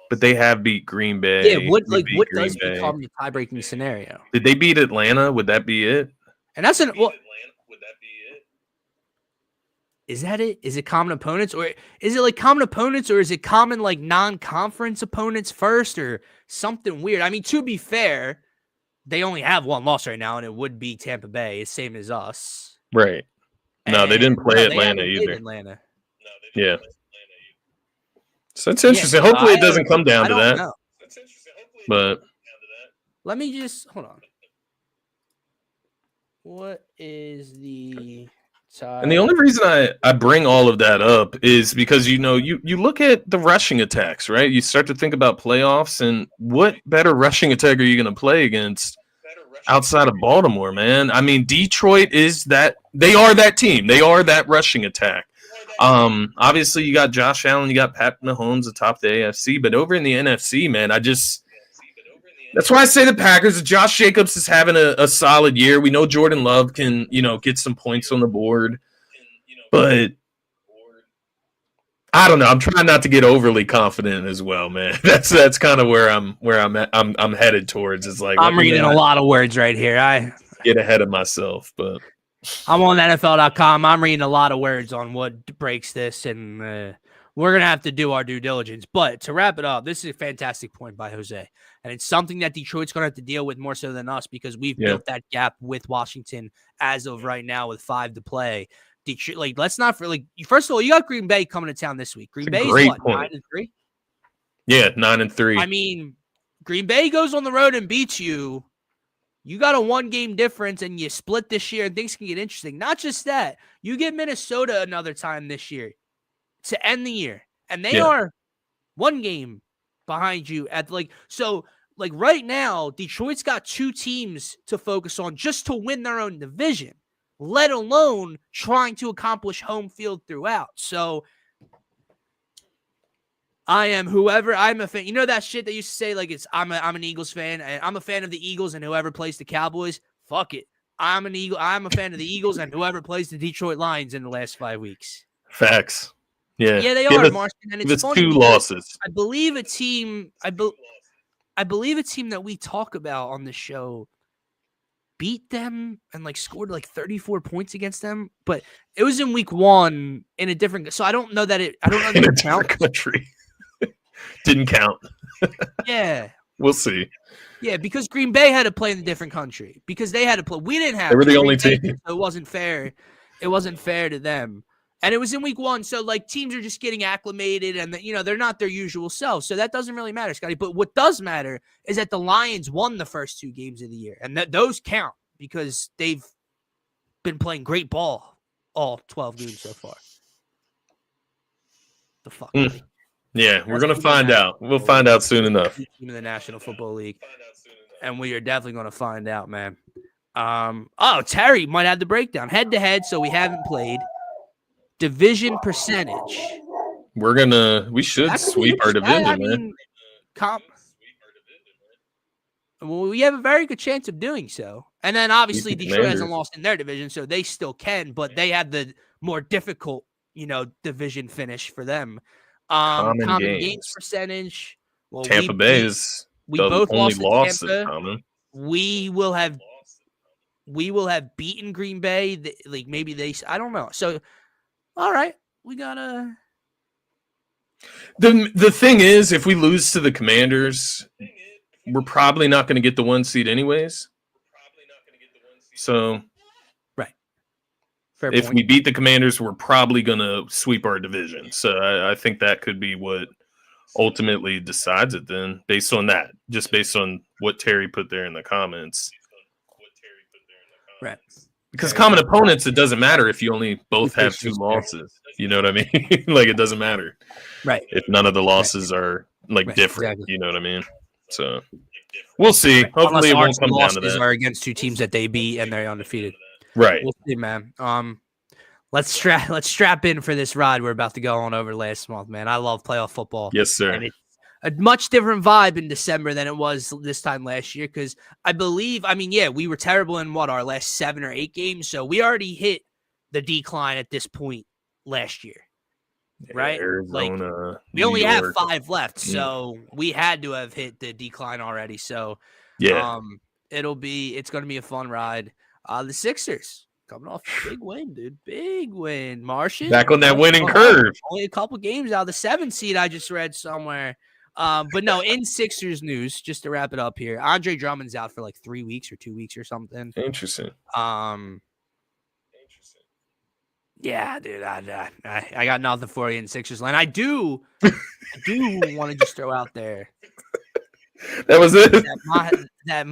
Speaker 2: But they have beat Green Bay.
Speaker 1: Yeah, what does become the tie-breaking scenario?
Speaker 2: Did they beat Atlanta? Would that be it?
Speaker 1: And that's is that it? Is it common opponents, or is it common opponents, or is it common non-conference opponents first, or something weird? To be fair, they only have 1 loss right now, and it would be Tampa Bay, it's same as us.
Speaker 2: Right. No, they didn't play Atlanta either.
Speaker 1: Atlanta.
Speaker 2: Yeah. So it's interesting. Hopefully it doesn't come down to that. But
Speaker 1: let me just hold on. What is the tie?
Speaker 2: And the only reason I bring all of that up is because you look at the rushing attacks, right? You start to think about playoffs, and what better rushing attack are you going to play against outside of Baltimore, man? Detroit is that. They are that team. They are that rushing attack. Obviously you got Josh Allen, you got Pat Mahomes atop the AFC, but over in the NFC, man, that's why I say the Packers. Josh Jacobs is having a solid year. We know Jordan Love can, get some points on the board, but I don't know. I'm trying not to get overly confident as well, man. That's kind of where I'm headed towards. It's like
Speaker 1: I'm reading a lot of words right here. I
Speaker 2: get ahead of myself, but
Speaker 1: I'm on NFL.com. I'm reading a lot of words on what breaks this, and we're going to have to do our due diligence. But to wrap it up, this is a fantastic point by Jose. And it's something that Detroit's going to have to deal with more so than us because we've built that gap with Washington as of right now with 5 to play. Detroit, like, let's not for like. First of all, you got Green Bay coming to town this week. Green Bay is what, 9-3?
Speaker 2: Yeah, 9-3.
Speaker 1: I mean, Green Bay goes on the road and beats you. You got a 1-game difference, and you split this year, and things can get interesting. Not just that, you get Minnesota another time this year to end the year, and they are 1 game behind you at right now. Detroit's got 2 teams to focus on just to win their own division, let alone trying to accomplish home field throughout. So I'm a fan. You know that shit that used to say, like, I'm an Eagles fan, and I'm a fan of the Eagles and whoever plays the Cowboys. Fuck it. I'm a fan of the Eagles and whoever plays the Detroit Lions in the last 5 weeks.
Speaker 2: Facts. Yeah.
Speaker 1: Yeah, they are, Martian. And it's funny
Speaker 2: 2 losses.
Speaker 1: I believe a team that we talk about on the show beat them and scored 34 points against them, but it was in week 1 in a different. So I don't know that it
Speaker 2: in a different country. Didn't count.
Speaker 1: Yeah.
Speaker 2: We'll see.
Speaker 1: Yeah, because Green Bay had to play in a different country. Because they had to play. We didn't have to.
Speaker 2: They were the only team.
Speaker 1: So it wasn't fair. It wasn't fair to them. And it was in week 1. So, teams are just getting acclimated and, they're not their usual selves. So that doesn't really matter, Scotty. But what does matter is that the Lions won the first 2 games of the year. And those count because they've been playing great ball all 12 games so far. The fuck, buddy.
Speaker 2: Yeah, we're going to find out. We'll find out soon enough.
Speaker 1: Team in the National Football League. And we are definitely going to find out, man. Terry might have the breakdown. Head-to-head, so we haven't played. Division percentage.
Speaker 2: We should sweep our division, man.
Speaker 1: Well, we have a very good chance of doing so. And then, obviously, Detroit hasn't lost in their division, so they still can, but they have the more difficult, division finish for them. Common games percentage. Well,
Speaker 2: Tampa Bay is
Speaker 1: we both
Speaker 2: only
Speaker 1: lost
Speaker 2: to
Speaker 1: Tampa.
Speaker 2: Common.
Speaker 1: We will have beaten Green Bay. I don't know. So, all right, we gotta.
Speaker 2: The thing is, if we lose to the Commanders, we're probably not going to get the 1 seed anyways. So,
Speaker 1: right.
Speaker 2: If we beat the Commanders, we're probably going to sweep our division. So I think that could be what ultimately decides it then, based on that, just based on what Terry put there in the comments.
Speaker 1: Right.
Speaker 2: Because common opponents, it doesn't matter if you only both have 2 losses. You know what I mean? It doesn't matter.
Speaker 1: Right.
Speaker 2: If none of the losses are different, exactly. You know what I mean? So we'll see. Hopefully it won't come down to that.
Speaker 1: Are against 2 teams that they beat and they're undefeated.
Speaker 2: Right.
Speaker 1: We'll see, man. Let's strap in for this ride we're about to go on over last month, man. I love playoff football.
Speaker 2: Yes, sir.
Speaker 1: And it's a much different vibe in December than it was this time last year because we were terrible in our last 7 or 8 games, so we already hit the decline at this point last year, right?
Speaker 2: Arizona,
Speaker 1: we only have 5 left, so we had to have hit the decline already. So, it's going to be a fun ride. The Sixers coming off a big win, dude. Big win. Martian.
Speaker 2: Back on that winning curve.
Speaker 1: Only a couple games out of the 7 seed I just read somewhere. But no, in Sixers news, just to wrap it up here, Andre Drummond's out for 3 weeks or 2 weeks or something.
Speaker 2: Interesting.
Speaker 1: Yeah, dude, I got nothing for you in Sixers land. I do want to just throw out there.
Speaker 2: That was it.
Speaker 1: That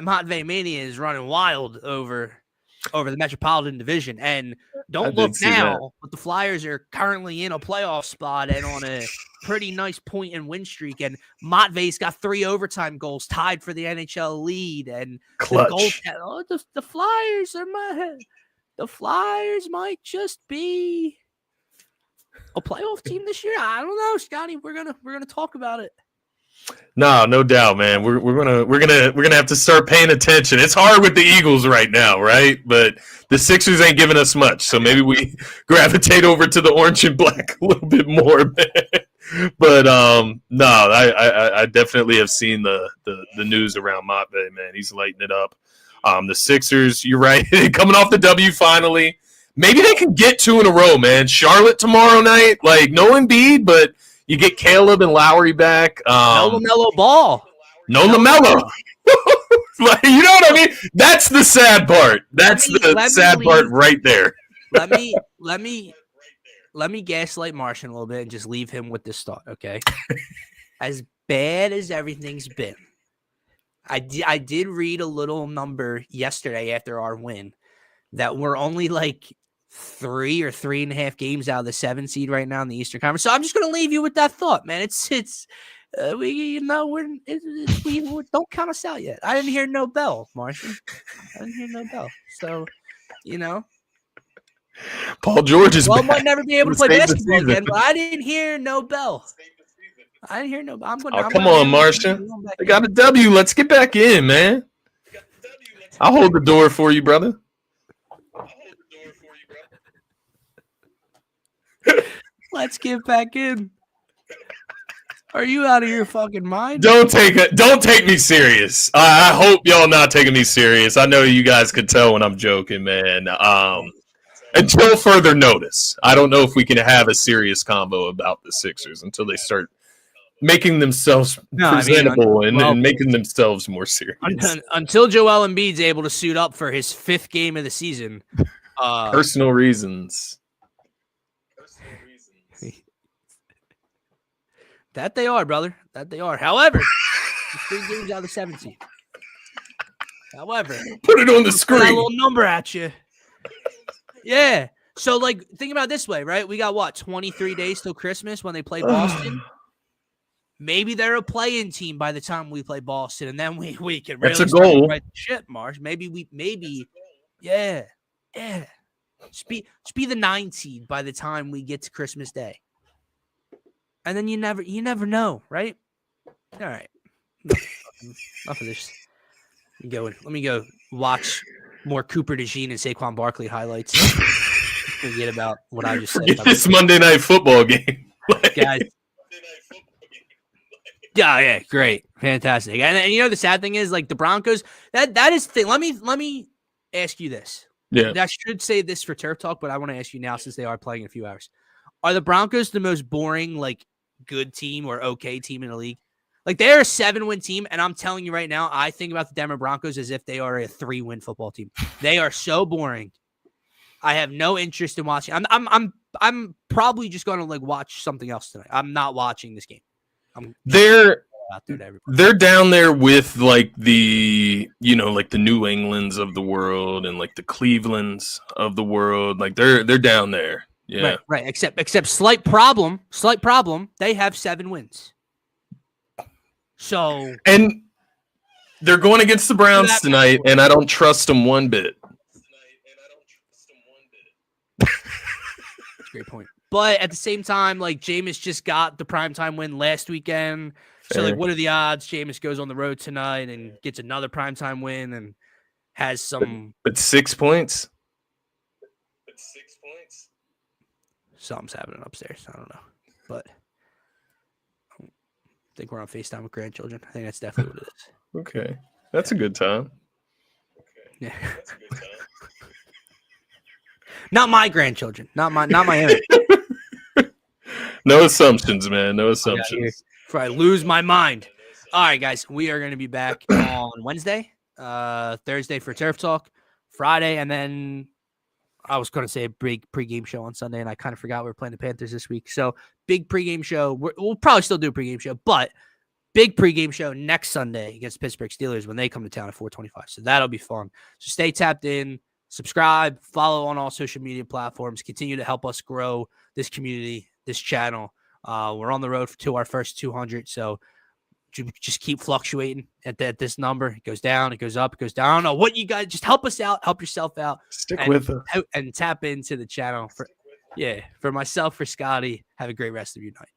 Speaker 1: Motvay Mania is running wild over the Metropolitan Division. And don't look now, but the Flyers are currently in a playoff spot and on a pretty nice point and win streak. And Motvay's got 3 overtime goals tied for the NHL lead. And
Speaker 2: clutch.
Speaker 1: The Flyers are the Flyers might just be a playoff team this year. I don't know, Scotty. We're gonna talk about it.
Speaker 2: No doubt, man. We're gonna have to start paying attention. It's hard with the Eagles right now, right? But the Sixers ain't giving us much, so maybe we gravitate over to the orange and black a little bit more, man. But no, I definitely have seen the news around Mate, man. He's lighting it up. The Sixers, you're right, coming off the W finally. Maybe they can get 2 in a row, man. Charlotte tomorrow night, like no Embiid, but you get Caleb and Lowry back.
Speaker 1: No LaMelo Ball.
Speaker 2: No LaMelo. Like, you know what I mean? That's the sad part. That's the sad part right there.
Speaker 1: Let me gaslight Martian a little bit and just leave him with this thought, okay? As bad as everything's been, I did read a little number yesterday after our win that we're only like 3 or 3.5 games out of the 7 seed right now in the Eastern Conference. So I'm just gonna leave you with that thought, man. We don't count us out yet. I didn't hear no bell, Martian. I didn't hear no bell. So,
Speaker 2: Paul George is back.
Speaker 1: Might never be able to play basketball again, but I didn't hear no bell.
Speaker 2: Come on, Martian. They got a W. Let's get back in, man. I'll hold the door for you, brother.
Speaker 1: Let's get back in. Are you out of your fucking mind?
Speaker 2: Don't take me serious. I hope y'all not taking me serious. I know you guys could tell when I'm joking, man. Until further notice, I don't know if we can have a serious convo about the Sixers until they start making themselves presentable and making themselves more serious.
Speaker 1: Until Joel Embiid's able to suit up for his 5th game of the season.
Speaker 2: Personal reasons.
Speaker 1: That they are, brother. That they are. However, 3 games out of the 17. However,
Speaker 2: put it on the screen.
Speaker 1: That little number at you. Yeah. So, like, think about it this way, right? We got, 23 days till Christmas when they play Boston? Maybe they're a play-in team by the time we play Boston, and then we can really
Speaker 2: That's a goal.
Speaker 1: Right the ship, Marsh. Yeah. Just be the 9 seed by the time we get to Christmas Day. And then you never know, right? All right. Enough of this. Let me go watch more Cooper DeJean and Saquon Barkley highlights. Forget about what I just said.
Speaker 2: This Monday Night Football game.
Speaker 1: Guys. Yeah, great. Fantastic. And the sad thing is, like, the Broncos, that is the thing. Let me ask you this.
Speaker 2: Yeah.
Speaker 1: I should say this for Turf Talk, but I want to ask you now since they are playing in a few hours. Are the Broncos the most boring, like, good team or okay team in the league? Like, they're a 7-win team, and I'm telling you right now, I think about the Denver Broncos as if they are a 3-win football team. They are so boring. I have no interest in watching. I'm probably just going to, like, watch something else tonight. I'm not watching this game.
Speaker 2: They're down there with, like, the like the New Englands of the world and, like, the Clevelands of the world. Like, they're down there. Yeah.
Speaker 1: Right. Except slight problem. They have 7 wins. So,
Speaker 2: and they're going against the Browns tonight, and I don't trust them one bit.
Speaker 1: That's a great point. But at the same time, like, Jameis just got the primetime win last weekend. So, like, what are the odds Jameis goes on the road tonight and gets another primetime win and has some...
Speaker 2: But 6 points?
Speaker 1: Something's happening upstairs. I don't know. But I think we're on FaceTime with grandchildren. I think that's definitely what it is.
Speaker 2: Okay. That's a good time.
Speaker 1: Yeah. Not my grandchildren. Not my own.
Speaker 2: No assumptions, man. No assumptions.
Speaker 1: Before I lose my mind. All right, guys. We are going to be back on Wednesday, Thursday for Turf Talk, Friday, and then I was going to say a big pregame show on Sunday, and I kind of forgot we were playing the Panthers this week. So big pregame show. We'll probably still do a pregame show, but big pregame show next Sunday against Pittsburgh Steelers when they come to town at 4:25. So that'll be fun. So stay tapped in, subscribe, follow on all social media platforms, continue to help us grow this community, this channel. We're on the road to our first 200. So just keep fluctuating at this number. It goes down, it goes up, it goes down. I don't know what you guys, just help us out, help yourself out.
Speaker 2: Stick with us.
Speaker 1: And tap into the channel. For myself, for Scotty, have a great rest of your night.